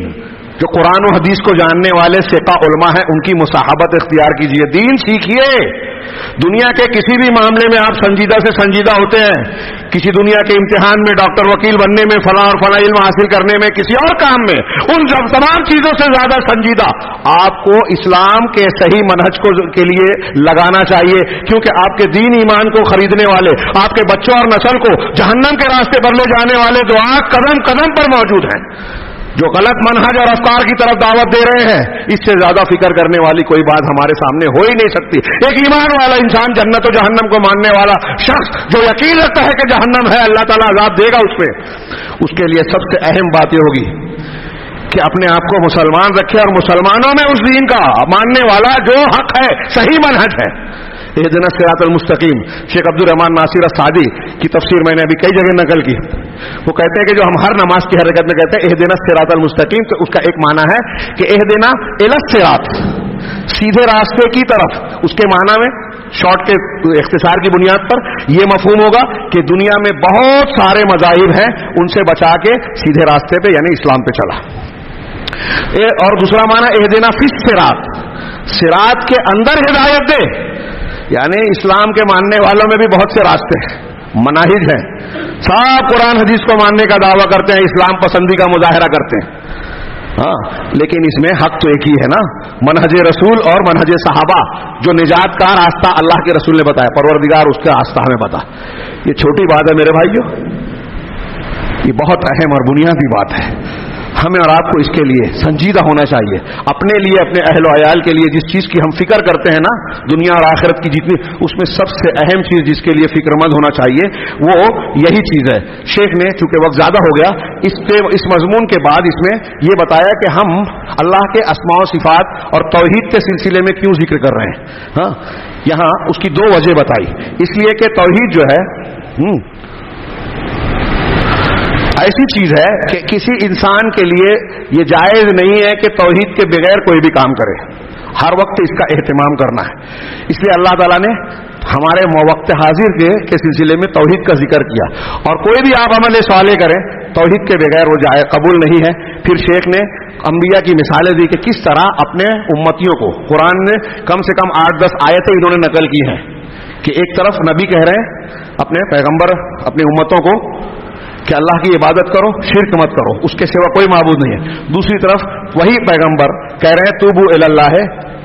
جو قرآن و حدیث کو جاننے والے ثقہ علماء ہیں، ان کی مصاحبت اختیار کیجیے، دین سیکھیے. دنیا کے کسی بھی معاملے میں آپ سنجیدہ سے سنجیدہ ہوتے ہیں، کسی دنیا کے امتحان میں، ڈاکٹر وکیل بننے میں، فلاں اور فلاں علم حاصل کرنے میں، کسی اور کام میں، ان تمام چیزوں سے زیادہ سنجیدہ آپ کو اسلام کے صحیح منہج کے لیے لگانا چاہیے، کیونکہ آپ کے دین ایمان کو خریدنے والے، آپ کے بچوں اور نسل کو جہنم کے راستے پر لے جانے والے دعا قدم قدم پر موجود ہیں، جو غلط منہج اور افکار کی طرف دعوت دے رہے ہیں. اس سے زیادہ فکر کرنے والی کوئی بات ہمارے سامنے ہو ہی نہیں سکتی. ایک ایمان والا انسان، جنت و جہنم کو ماننے والا شخص جو یقین رکھتا ہے کہ جہنم ہے، اللہ تعالیٰ عذاب دے گا اس پہ، اس کے لیے سب سے اہم بات یہ ہوگی کہ اپنے آپ کو مسلمان رکھے، اور مسلمانوں میں اس دین کا ماننے والا جو حق ہے، صحیح منہج ہے. اہدنا الصراط المستقیم، شیخ عبد الرحمان ناصر السعدی کی تفسیر میں نے ابھی کئی جگہ نقل کی. وہ کہتے ہیں کہ جو ہم ہر نماز کی حرکت میں کہتے ہیں اہدنا الصراط المستقیم، تو اس کا ایک معنی ہے کہ اہدنا الی الصراط، سیدھے راستے کی طرف. اس کے معنی میں شارٹ کے اختصار کی بنیاد پر یہ مفہوم ہوگا کہ دنیا میں بہت سارے مذاہب ہیں، ان سے بچا کے سیدھے راستے پہ یعنی اسلام پہ چلا. اور دوسرا معنی اہدنا فی الصراط، صراط کے اندر ہدایت دے، یعنی اسلام کے ماننے والوں میں بھی بہت سے راستے ہیں، مناہج ہیں، سب قرآن حدیث کو ماننے کا دعویٰ کرتے ہیں، اسلام پسندی کا مظاہرہ کرتے ہیں، ہاں لیکن اس میں حق تو ایک ہی ہے نا، منہج رسول اور منہج صحابہ، جو نجات کا راستہ اللہ کے رسول نے بتایا، پروردگار اس کا راستہ ہمیں بتا. یہ چھوٹی بات ہے میرے بھائیوں، یہ بہت اہم اور بنیادی بات ہے. ہمیں اور آپ کو اس کے لیے سنجیدہ ہونا چاہیے، اپنے لیے، اپنے اہل و عیال کے لیے. جس چیز کی ہم فکر کرتے ہیں نا، دنیا اور آخرت کی جتنی، اس میں سب سے اہم چیز جس کے لیے فکر مند ہونا چاہیے وہ یہی چیز ہے. شیخ نے چونکہ وقت زیادہ ہو گیا، اس مضمون کے بعد اس میں یہ بتایا کہ ہم اللہ کے اسماء و صفات اور توحید کے سلسلے میں کیوں ذکر کر رہے ہیں. ہاں یہاں اس کی دو وجہ بتائی، اس لیے کہ توحید جو ہے ایسی چیز ہے کہ کسی انسان کے لیے یہ جائز نہیں ہے کہ توحید کے بغیر کوئی بھی کام کرے، ہر وقت اس کا اہتمام کرنا ہے. اس لیے اللہ تعالیٰ نے ہمارے وقت حاضر کے سلسلے میں توحید کا ذکر کیا، اور کوئی بھی آپ عمل صالح کریں توحید کے بغیر وہ جائز قبول نہیں ہے. پھر شیخ نے انبیاء کی مثالیں دی کہ کس طرح اپنے امتیوں کو، قرآن نے کم سے کم 8-10 آیتیں انہوں نے نقل کی ہیں کہ ایک طرف نبی کہہ رہے ہیں اپنے پیغمبر اپنی امتوں کو کہ اللہ کی عبادت کرو، شرک مت کرو، اس کے سوا کوئی معبود نہیں ہے. دوسری طرف وہی پیغمبر کہہ رہے ہیں توبو الی اللہ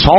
100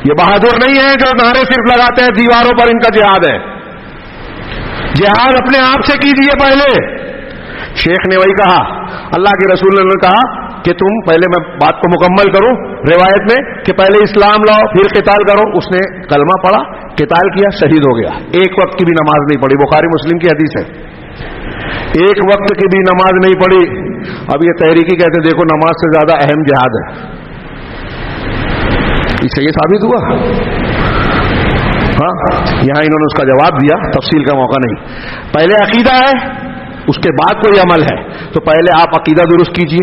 یہ بہادر نہیں ہے جو نعرے صرف لگاتے ہیں دیواروں پر، ان کا جہاد ہے. جہاد اپنے آپ سے کیجیے پہلے. شیخ نے وہی کہا، اللہ کے رسول نے کہا کہ تم پہلے، میں بات کو مکمل کروں، روایت میں کہ پہلے اسلام لاؤ پھر قتال کرو. اس نے کلمہ پڑھا، قتال کیا، شہید ہو گیا. ایک وقت کی بھی نماز نہیں پڑھی، بخاری مسلم کی حدیث ہے. ایک وقت کی بھی نماز نہیں پڑھی. اب یہ تحریکی کہتے دیکھو نماز سے زیادہ اہم جہاد ہے. اس سے یہ ثابت ہوا. ہاں یہاں انہوں نے اس کا جواب دیا، تفصیل کا موقع نہیں. پہلے عقیدہ ہے، اس کے بعد کوئی عمل ہے، تو پہلے آپ عقیدہ درست کیجئے.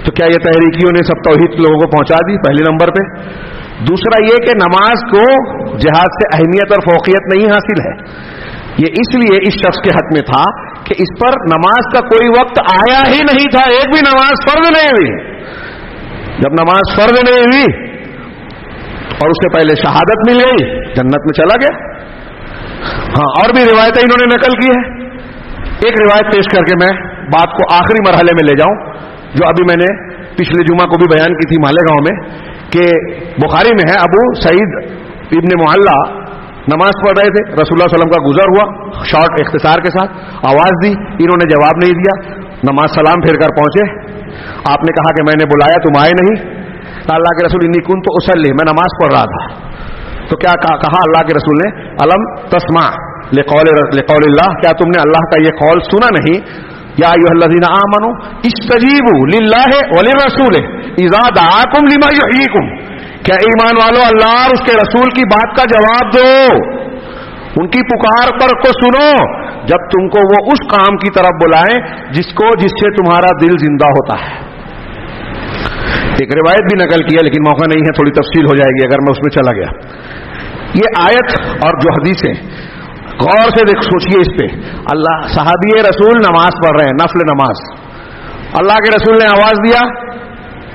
تو کیا یہ تحریکیوں نے سب توحید لوگوں کو پہنچا دی پہلے نمبر پہ؟ دوسرا یہ کہ نماز کو جہاد سے اہمیت اور فوقیت نہیں حاصل ہے. یہ اس لیے اس شخص کے حق میں تھا کہ اس پر نماز کا کوئی وقت آیا ہی نہیں تھا، ایک بھی نماز فرض نہیں ہوئی. جب نماز فرض نہیں ہوئی اور اس سے پہلے شہادت مل گئی، جنت میں چلا گیا. ہاں اور بھی روایتیں انہوں نے نقل کی ہے. ایک روایت پیش کر کے میں بات کو آخری مرحلے میں لے جاؤں، جو ابھی میں نے پچھلے جمعہ کو بھی بیان کی تھی مالیگاؤں میں، کہ بخاری میں ہے. ابو سعید ابن معلہ نماز پڑھ رہے تھے، رسول اللہ صلی اللہ علیہ وسلم کا گزر ہوا، شارٹ اختصار کے ساتھ آواز دی، انہوں نے جواب نہیں دیا. نماز سلام پھیر کر پہنچے. آپ نے کہا کہ میں نے بلایا تم آئے نہیں. اللہ کے رسول انی کنت اصلی، میں نماز پڑھ رہا تھا. تو کیا کہا اللہ کے رسول نے؟ الم تسمع لقول اللہ، کیا تم نے اللہ کا یہ قول سنا نہیں؟ یا ایھا الذین آمنوا استجیبوا للہ وللرسول اذا دعاکم لما یحییکم. کیا ایمان والو اللہ اور اس کے رسول کی بات کا جواب دو، ان کی پکار پر کو سنو جب تم کو وہ اس کام کی طرف بلائیں جس سے تمہارا دل زندہ ہوتا ہے. ایک روایت بھی نقل کیا لیکن موقع نہیں ہے، تھوڑی تفصیل ہو جائے گی اگر میں اس میں چلا گیا. یہ آیت اور جو حدیثیں غور سے سوچئے اس پہ. اللہ صحابی رسول نماز پڑھ رہے ہیں، نفل نماز. اللہ کے رسول نے آواز دیا،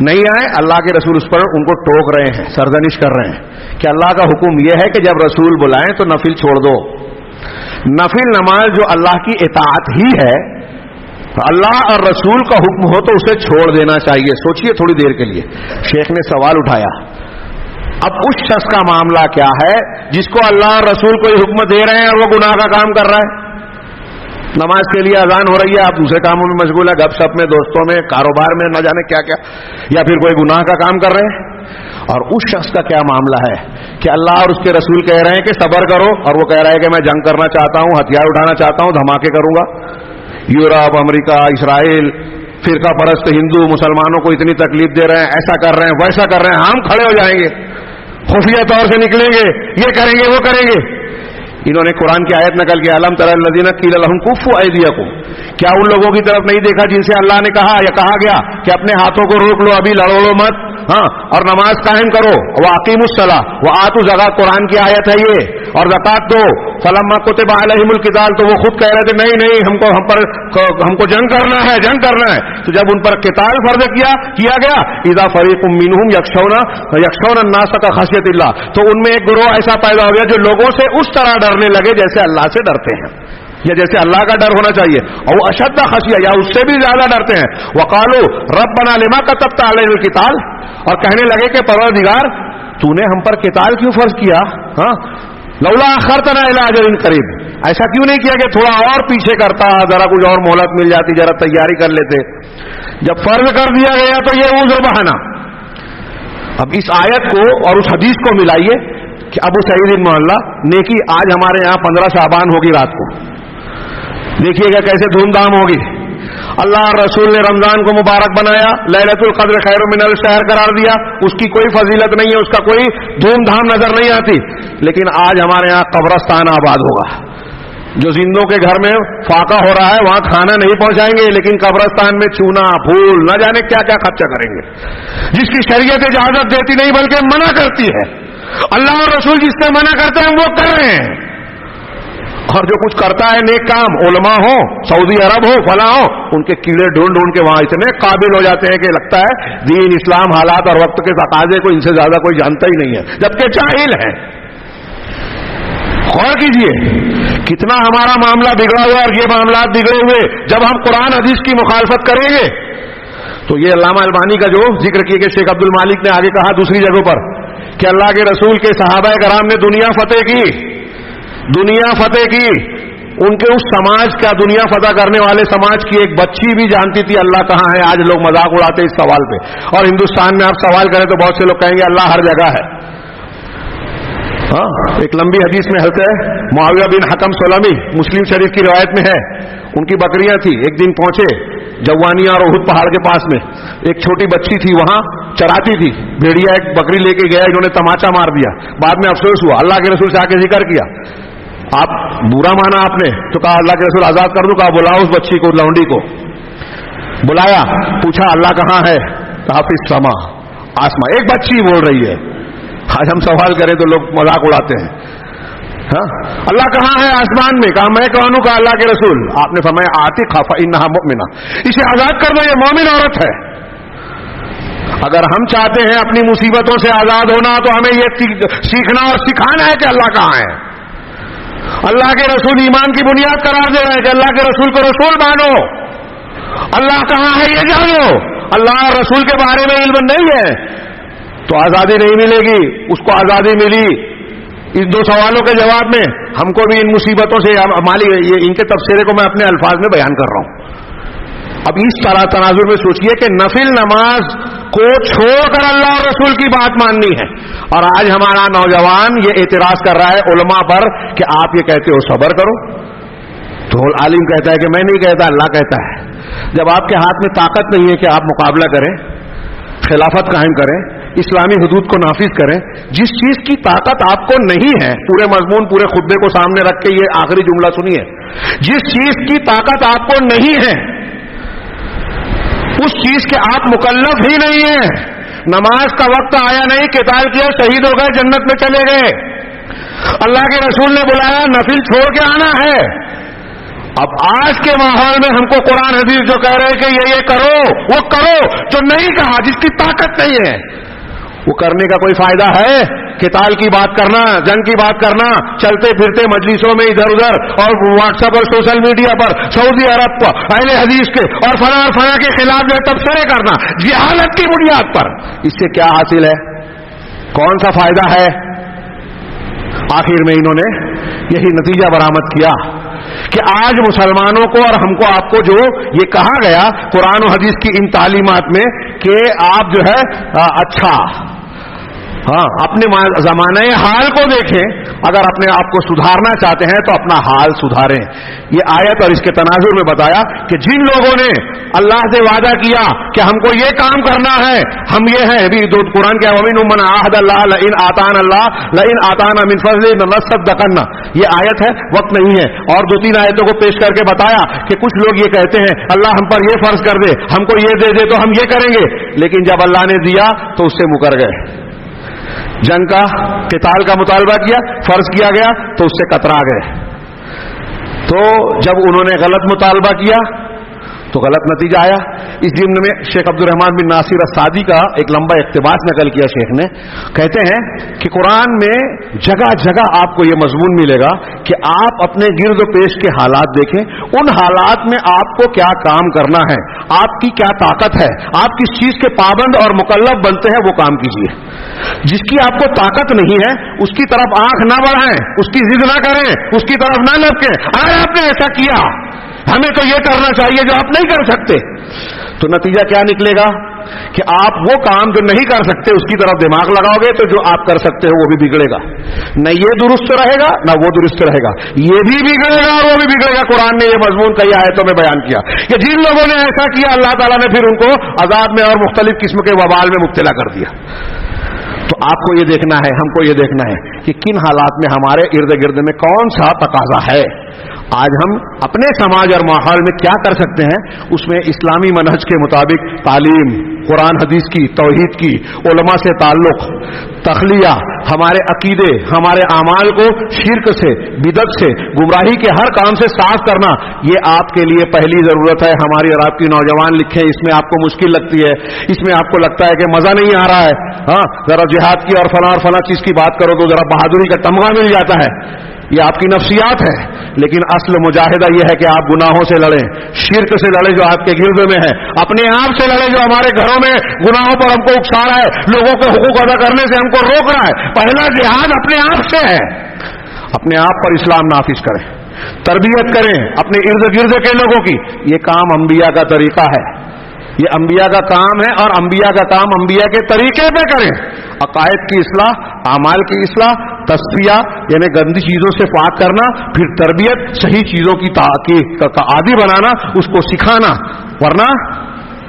نہیں آئے. اللہ کے رسول اس پر ان کو ٹوک رہے ہیں، سرزنش کر رہے ہیں کہ اللہ کا حکم یہ ہے کہ جب رسول بلائیں تو نفل چھوڑ دو. نفل نماز جو اللہ کی اطاعت ہی ہے، اللہ اور رسول کا حکم ہو تو اسے چھوڑ دینا چاہیے. سوچئے تھوڑی دیر کے لیے. شیخ نے سوال اٹھایا، اب اس شخص کا معاملہ کیا ہے جس کو اللہ اور رسول کوئی حکم دے رہے ہیں اور وہ گناہ کا کام کر رہا ہے؟ نماز کے لیے اذان ہو رہی ہے، آپ دوسرے کاموں میں مشغول ہے، گپ شپ میں، دوستوں میں، کاروبار میں، نہ جانے کیا کیا، یا پھر کوئی گناہ کا کام کر رہے ہیں. اور اس شخص کا کیا معاملہ ہے کہ اللہ اور اس کے رسول کہہ رہے ہیں کہ صبر کرو، اور وہ کہہ رہا ہے کہ میں جنگ کرنا چاہتا ہوں، ہتھیار اٹھانا چاہتا ہوں، دھماکے کروں گا. یورپ، امریکہ، اسرائیل، فرقہ پرست ہندو مسلمانوں کو اتنی تکلیف دے رہے ہیں، ایسا کر رہے ہیں، ویسا کر رہے ہیں، ہم کھڑے ہو جائیں گے، خفیہ طور سے نکلیں گے، یہ کریں گے، وہ کریں گے. انہوں نے قرآن کی آیت نقل کی، الم تر الذین قیل لهم کفوا ایدیکم. کیا ان لوگوں کی طرف نہیں دیکھا جن سے اللہ نے کہا یا کہا گیا کہ اپنے ہاتھوں کو روک لو، ابھی لڑو مت، ہاں، اور نماز قائم کرو. واقیموا الصلاۃ وآتوا الزکاۃ، قرآن کی آیت ہے یہ، اور زکات دو. فلما کتب علیہم القتال، تو وہ خود کہہ رہے تھے نہیں ہم کو جنگ کرنا ہے، جنگ کرنا ہے. تو جب ان پر قتال فرض کیا گیا، اذا فریق منہم یخشون الناس کخشیۃ اللہ، تو ان میں ایک گروہ ایسا پیدا ہو گیا جو لوگوں سے اس طرح ڈرنے لگے جیسے اللہ سے ڈرتے ہیں، یا جیسے اللہ کا ڈر ہونا چاہیے، اور اشد خشیہ، یا اس سے بھی زیادہ ڈرتے ہیں. وقالوا ربنا لما كتبت علينا القتال، اور کہنے لگے کہ پروردگار تو نے ہم پر قتال کیوں فرض کیا؟ ہاں، لولا اخرتنا الى اجل قریب، ایسا کیوں نہیں کیا کہ تھوڑا اور پیچھے کرتا، ذرا کچھ اور مہلت مل جاتی، ذرا تیاری کر لیتے. جب فرض کر دیا گیا تو یہ عذر بہانا. اب اس آیت کو اور اس حدیث کو ملائیے کہ ابو سعید بن معلہ نیکی آج ہمارے یہاں 15 شعبان ہوگی رات کو، دیکھیے گا کیسے دھوم دھام ہوگی. اللہ رسول نے رمضان کو مبارک بنایا، لیلۃ القدر خیر من الف شہر قرار دیا، اس کی کوئی فضیلت نہیں ہے، اس کا کوئی دھوم دھام نظر نہیں آتی. لیکن آج ہمارے یہاں قبرستان آباد ہوگا. جو زندوں کے گھر میں فاقہ ہو رہا ہے وہاں کھانا نہیں پہنچائیں گے، لیکن قبرستان میں چونا پھول نہ جانے کیا کیا خرچہ کریں گے، جس کی شریعت اجازت دیتی نہیں بلکہ منع کرتی ہے. اللہ اور رسول جس سے منع کرتے ہیں وہ کر رہے ہیں. اور جو کچھ کرتا ہے نیک کام، علماء ہو، سعودی عرب ہو، فلاں ہو، ان کے کیڑے ڈھونڈ کے وہاں اتنے قابل ہو جاتے ہیں کہ لگتا ہے دین، اسلام، حالات اور وقت کے تقاضے کو ان سے زیادہ کوئی جانتا ہی نہیں ہے، جبکہ جاہل ہیں. غور کیجئے کتنا ہمارا معاملہ بگڑا ہوا، اور یہ معاملات بگڑے ہوئے جب ہم قرآن حدیث کی مخالفت کریں گے. تو یہ علامہ البانی کا جو ذکر کیا کہ شیخ عبد المالک نے آگے کہا دوسری جگہوں پر کہ اللہ کے رسول کے صحابہ کرام نے دنیا فتح کی. ان کے اس سماج کا دنیا فتح کرنے والے سماج کی ایک بچی بھی جانتی تھی اللہ کہاں ہے. آج لوگ مذاق اڑاتے اس سوال پہ, اور ہندوستان میں آپ سوال کریں تو بہت سے لوگ کہیں گے اللہ ہر جگہ ہے. ہاں, ایک لمبی حدیث میں حضرت معاویہ بن حکم سلمی, مسلم شریف کی روایت میں ہے, ان کی بکریاں تھی. ایک دن پہنچے جوانیاں اور احد پہاڑ کے پاس میں, ایک چھوٹی بچی تھی وہاں چراتی تھی. بھیڑیا ایک بکری لے کے گیا, انہوں نے تماچا مار دیا. بعد میں افسوس ہوا, اللہ کے رسول سے آ کے ذکر کیا, آپ برا مانا آپ نے تو کہا اللہ کے رسول آزاد کر دوں. کہا بلاؤ اس بچی کو, لونڈی کو بلایا, پوچھا اللہ کہاں ہے, کہا فی السما, آسمان. ایک بچی بول رہی ہے. آج ہم سوال کریں تو لوگ مذاق اڑاتے ہیں. ہاں, اللہ کہاں ہے, آسمان میں. کہا میں کون ہوں, کہا اللہ کے رسول. آپ نے فرمایا عاتقہ فانھا مؤمنہ, اسے آزاد کر دو, یہ مومن عورت ہے. اگر ہم چاہتے ہیں اپنی مصیبتوں سے آزاد ہونا تو ہمیں یہ سیکھنا اور سکھانا ہے کہ اللہ کہاں ہے. اللہ کے رسول ایمان کی بنیاد قرار دے رہے ہیں کہ اللہ کے رسول کو رسول مانو. اللہ کہاں ہے یہ جانو. اللہ اور رسول کے بارے میں علم نہیں ہے تو آزادی نہیں ملے گی. اس کو آزادی ملی ان دو سوالوں کے جواب میں. ہم کو بھی ان مصیبتوں سے ان کے تبصرے کو میں اپنے الفاظ میں بیان کر رہا ہوں. اب اس طرح تناظر میں سوچئے کہ نفل نماز کو چھوڑ کر اللہ اور رسول کی بات ماننی ہے, اور آج ہمارا نوجوان یہ اعتراض کر رہا ہے علماء پر کہ آپ یہ کہتے ہو صبر کرو, تو عالم کہتا ہے کہ میں نہیں کہتا, اللہ کہتا ہے. جب آپ کے ہاتھ میں طاقت نہیں ہے کہ آپ مقابلہ کریں, خلافت قائم کریں, اسلامی حدود کو نافذ کریں, جس چیز کی طاقت آپ کو نہیں ہے, پورے مضمون پورے خطبے کو سامنے رکھ کے یہ آخری جملہ سنیے, جس چیز کی طاقت آپ کو نہیں ہے, اس چیز کے آپ مکلف ہی نہیں ہیں. نماز کا وقت آیا نہیں, قتال کیا, شہید ہو گئے, جنت میں چلے گئے. اللہ کے رسول نے بلایا, نفل چھوڑ کے آنا ہے. اب آج کے ماحول میں ہم کو قرآن حدیث جو کہہ رہے ہیں کہ یہ کرو وہ کرو, جو نہیں کہا, جس کی طاقت نہیں ہے, وہ کرنے کا کوئی فائدہ ہے؟ قتال کی بات کرنا, جنگ کی بات کرنا, چلتے پھرتے مجلسوں میں ادھر ادھر اور واٹس ایپ اور سوشل میڈیا پر سعودی عرب پر اہل حدیث کے اور فلاں کے خلاف جو تبصرے کرنا جہالت کی بنیاد پر, اس سے کیا حاصل ہے؟ کون سا فائدہ ہے؟ آخر میں انہوں نے یہی نتیجہ برآمد کیا کہ آج مسلمانوں کو اور ہم کو آپ کو جو یہ کہا گیا قرآن و حدیث کی ان تعلیمات میں کہ آپ جو ہے اچھا اپنے زمانہ حال کو دیکھیں, اگر اپنے آپ کو سدھارنا چاہتے ہیں تو اپنا حال سدھاریں. یہ آیت اور اس کے تناظر میں بتایا کہ جن لوگوں نے اللہ سے وعدہ کیا کہ ہم کو یہ کام کرنا ہے, ہم یہ ہیں ابھی قرآن کے وَمِنْهُم مَّنْ عَاهَدَ اللَّهَ لَئِنْ آتَانَا اللَّهُ لَئِنْ آتَانَا مِنْ فَضْلِهِ لَنَصَّدَّقَنَّ, یہ آیت ہے, وقت نہیں ہے. اور 2-3 آیتوں کو پیش کر کے بتایا کہ کچھ لوگ یہ کہتے ہیں اللہ ہم پر یہ فرض کر دے, ہم کو یہ دے دے تو ہم یہ کریں گے, لیکن جب اللہ نے دیا تو اس سے مکر گئے. جنگ کا قتال کا مطالبہ کیا, فرض کیا گیا تو اس سے کترا گئے. تو جب انہوں نے غلط مطالبہ کیا تو غلط نتیجہ آیا. اس ضمن میں شیخ عبد الرحمن بن ناصر السعدی کا ایک لمبا اقتباس نقل کیا شیخ نے. کہتے ہیں کہ قرآن میں جگہ جگہ آپ کو یہ مضمون ملے گا کہ آپ اپنے گرد و پیش کے حالات دیکھیں, ان حالات میں آپ کو کیا کام کرنا ہے, آپ کی کیا طاقت ہے, آپ کس چیز کے پابند اور مکلف بنتے ہیں, وہ کام کیجیے. جس کی آپ کو طاقت نہیں ہے اس کی طرف آنکھ نہ بڑھائیں, اس کی ضد نہ کریں, اس کی طرف نہ لپکیں. اگر آپ نے ایسا کیا ہمیں تو یہ کرنا چاہیے جو آپ نہیں کر سکتے, تو نتیجہ کیا نکلے گا کہ آپ وہ کام جو نہیں کر سکتے اس کی طرف دماغ لگاؤ گے تو جو آپ کر سکتے ہو وہ بھی بگڑے گا. نہ یہ درست رہے گا نہ وہ درست رہے گا, یہ بھی بگڑے گا اور وہ بھی بگڑے گا. قرآن نے یہ مضمون کئی آیتوں میں بیان کیا کہ جن لوگوں نے ایسا کیا اللہ تعالیٰ نے پھر ان کو عذاب میں اور مختلف قسم کے وبال میں مبتلا کر دیا. تو آپ کو یہ دیکھنا ہے, ہم کو یہ دیکھنا ہے کہ کن حالات میں ہمارے ارد گرد میں کون سا تقاضا ہے. آج ہم اپنے سماج اور ماحول میں کیا کر سکتے ہیں, اس میں اسلامی منہج کے مطابق تعلیم, قرآن حدیث کی, توحید کی, علماء سے تعلق, تخلیہ, ہمارے عقیدے, ہمارے اعمال کو شرک سے, بدعت سے, گمراہی کے ہر کام سے صاف کرنا, یہ آپ کے لیے پہلی ضرورت ہے. ہماری اور آپ کی نوجوان لکھیں, اس میں آپ کو مشکل لگتی ہے, اس میں آپ کو لگتا ہے کہ مزہ نہیں آ رہا ہے, ہاں ذرا جہاد کی اور فلاں چیز کی بات کرو تو ذرا بہادری کا تمغہ مل جاتا ہے. یہ آپ کی نفسیات ہے، لیکن اصل مجاہدہ یہ ہے کہ آپ گناہوں سے لڑیں، شرک سے لڑیں جو آپ کے گرد میں ہے، اپنے آپ سے لڑیں جو ہمارے گھروں میں گناہوں پر ہم کو اکسا رہا ہے، لوگوں کے حقوق ادا کرنے سے ہم کو روک رہا ہے۔ پہلا جہاد اپنے آپ سے ہے، اپنے آپ پر اسلام نافذ کریں، تربیت کریں اپنے ارد گرد کے لوگوں کی۔ یہ کام انبیاء کا طریقہ ہے، یہ انبیاء کا کام ہے، اور انبیاء کا کام انبیاء کے طریقے پہ کریں۔ عقائد کی اصلاح، اعمال کی اصلاح، تصفیہ یعنی گندی چیزوں سے پاک کرنا، پھر تربیت، صحیح چیزوں کی کا عادی بنانا، اس کو سکھانا۔ ورنہ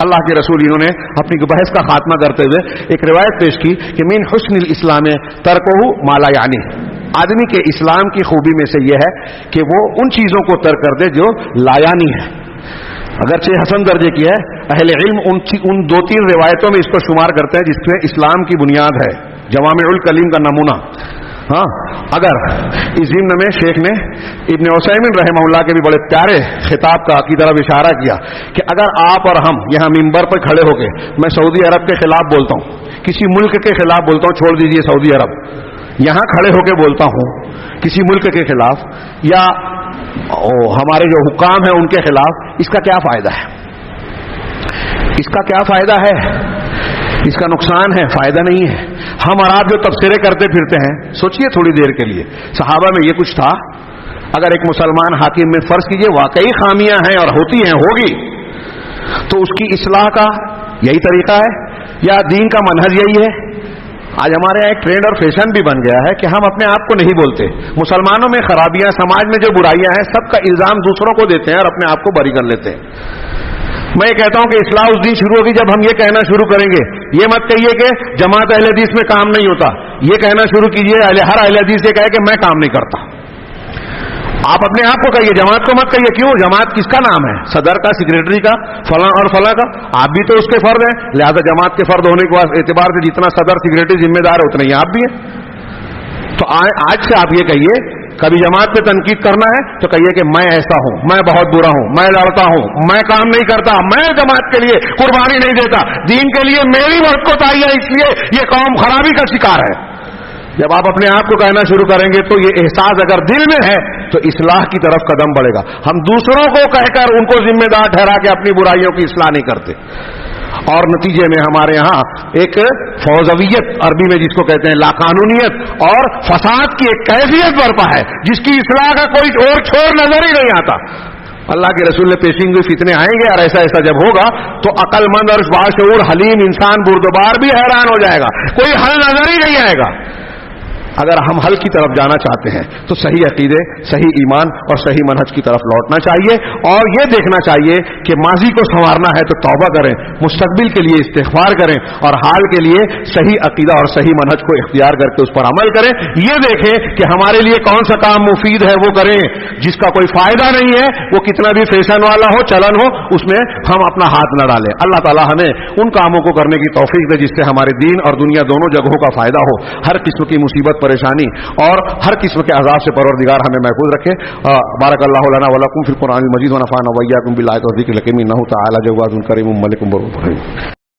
اللہ کے رسول انہوں نے اپنی بحث کا خاتمہ کرتے ہوئے ایک روایت پیش کی کہ من حسن الاسلام ترکہ ما لا یعنی، آدمی کے اسلام کی خوبی میں سے یہ ہے کہ وہ ان چیزوں کو ترک کر دے جو لایانی ہے، اگرچہ حسن درجے کی ہے۔ اہل علم ان 2-3 روایتوں میں اس کو شمار کرتے ہیں جس میں اسلام کی بنیاد ہے، جوامع الکلیم کا نمونہ۔ ہاں، اگر اس ضمن میں شیخ نے ابن عثیمین رحمہ اللہ کے بھی بڑے پیارے خطاب کی طرف اشارہ کیا کہ اگر آپ اور ہم یہاں ممبر پر کھڑے ہو کے، میں سعودی عرب کے خلاف بولتا ہوں، کسی ملک کے خلاف بولتا ہوں، چھوڑ دیجئے سعودی عرب، یہاں کھڑے ہو کے بولتا ہوں کسی ملک کے خلاف یا ہمارے جو حکام ہیں ان کے خلاف، اس کا کیا فائدہ ہے؟ اس کا کیا فائدہ ہے؟ اس کا نقصان ہے، فائدہ نہیں ہے۔ ہم اور آپ جو تبصرے کرتے پھرتے ہیں، سوچئے تھوڑی دیر کے لیے، صحابہ میں یہ کچھ تھا؟ اگر ایک مسلمان حاکم میں فرض کیجئے واقعی خامیاں ہیں اور ہوتی ہیں، ہوگی، تو اس کی اصلاح کا یہی طریقہ ہے یا دین کا منہج یہی ہے؟ آج ہمارے یہاں ایک ٹرینڈ اور فیشن بھی بن گیا ہے کہ ہم اپنے آپ کو نہیں بولتے، مسلمانوں میں خرابیاں، سماج میں جو برائیاں ہیں، سب کا الزام دوسروں کو دیتے ہیں اور اپنے آپ کو بری کر لیتے ہیں۔ میں یہ کہتا ہوں کہ اصلاح اس دن شروع ہوگی جب ہم یہ کہنا شروع کریں گے، یہ مت کہیے کہ جماعت اہل حدیث میں کام نہیں ہوتا، یہ کہنا شروع کیجئے ہر اہل حدیث یہ کہے کہ میں کام نہیں کرتا۔ آپ اپنے آپ کو کہیے، جماعت کو مت کہیے۔ کیوں؟ جماعت کس کا نام ہے؟ صدر کا، سیکریٹری کا، فلاں اور فلاں کا، آپ بھی تو اس کے فرد ہیں، لہذا جماعت کے فرد ہونے کے اعتبار سے جتنا صدر سیکریٹری ذمہ دار ہے اتنے ہی آپ بھی ہیں۔ تو آج سے آپ یہ کہیے، کبھی جماعت پہ تنقید کرنا ہے تو کہیے کہ میں ایسا ہوں، میں بہت برا ہوں، میں لڑتا ہوں، میں کام نہیں کرتا، میں جماعت کے لیے قربانی نہیں دیتا، دین کے لیے میری وقت کو تاہیہ، اس لیے یہ قوم خرابی کا شکار ہے۔ جب آپ اپنے آپ کو کہنا شروع کریں گے تو یہ احساس اگر دل میں ہے تو اصلاح کی طرف قدم بڑھے گا۔ ہم دوسروں کو کہہ کر ان کو ذمہ دار ٹھہرا کے اپنی برائیوں کی اصلاح نہیں کرتے، اور نتیجے میں ہمارے یہاں ایک فوضویت، عربی میں جس کو کہتے ہیں لاقانونیت اور فساد کی ایک کیفیت برپا ہے جس کی اصلاح کا کوئی اور چھوڑ نظر ہی نہیں آتا۔ اللہ کے رسول نے پیشین گوئی فتنے آئیں گے، اور ایسا جب ہوگا تو عقل مند اور باشعور حلیم انسان بردبار بھی حیران ہو جائے گا، کوئی حل نظر ہی نہیں آئے گا۔ اگر ہم حل کی طرف جانا چاہتے ہیں تو صحیح عقیدے، صحیح ایمان اور صحیح منہج کی طرف لوٹنا چاہیے، اور یہ دیکھنا چاہیے کہ ماضی کو سنوارنا ہے تو توبہ کریں، مستقبل کے لیے استغفار کریں، اور حال کے لیے صحیح عقیدہ اور صحیح منہج کو اختیار کر کے اس پر عمل کریں۔ یہ دیکھیں کہ ہمارے لیے کون سا کام مفید ہے وہ کریں، جس کا کوئی فائدہ نہیں ہے وہ کتنا بھی فیشن والا ہو، چلن ہو، اس میں ہم اپنا ہاتھ نہ ڈالیں۔ اللہ تعالیٰ ہمیں ان کاموں کو کرنے کی توفیق دے جس سے ہمارے دین اور دنیا دونوں جگہوں کا فائدہ ہو، ہر قسم کی مصیبت، پریشانی اور ہر قسم کے عذاب سے پروردگار ہمیں محفوظ رکھے۔ بارک اللہ لنا ولکم فی القرآن المجید ونفعنا وإیاکم بالآیات والذکر الحکیم، انہ تعالی جواد کریم ملک برور۔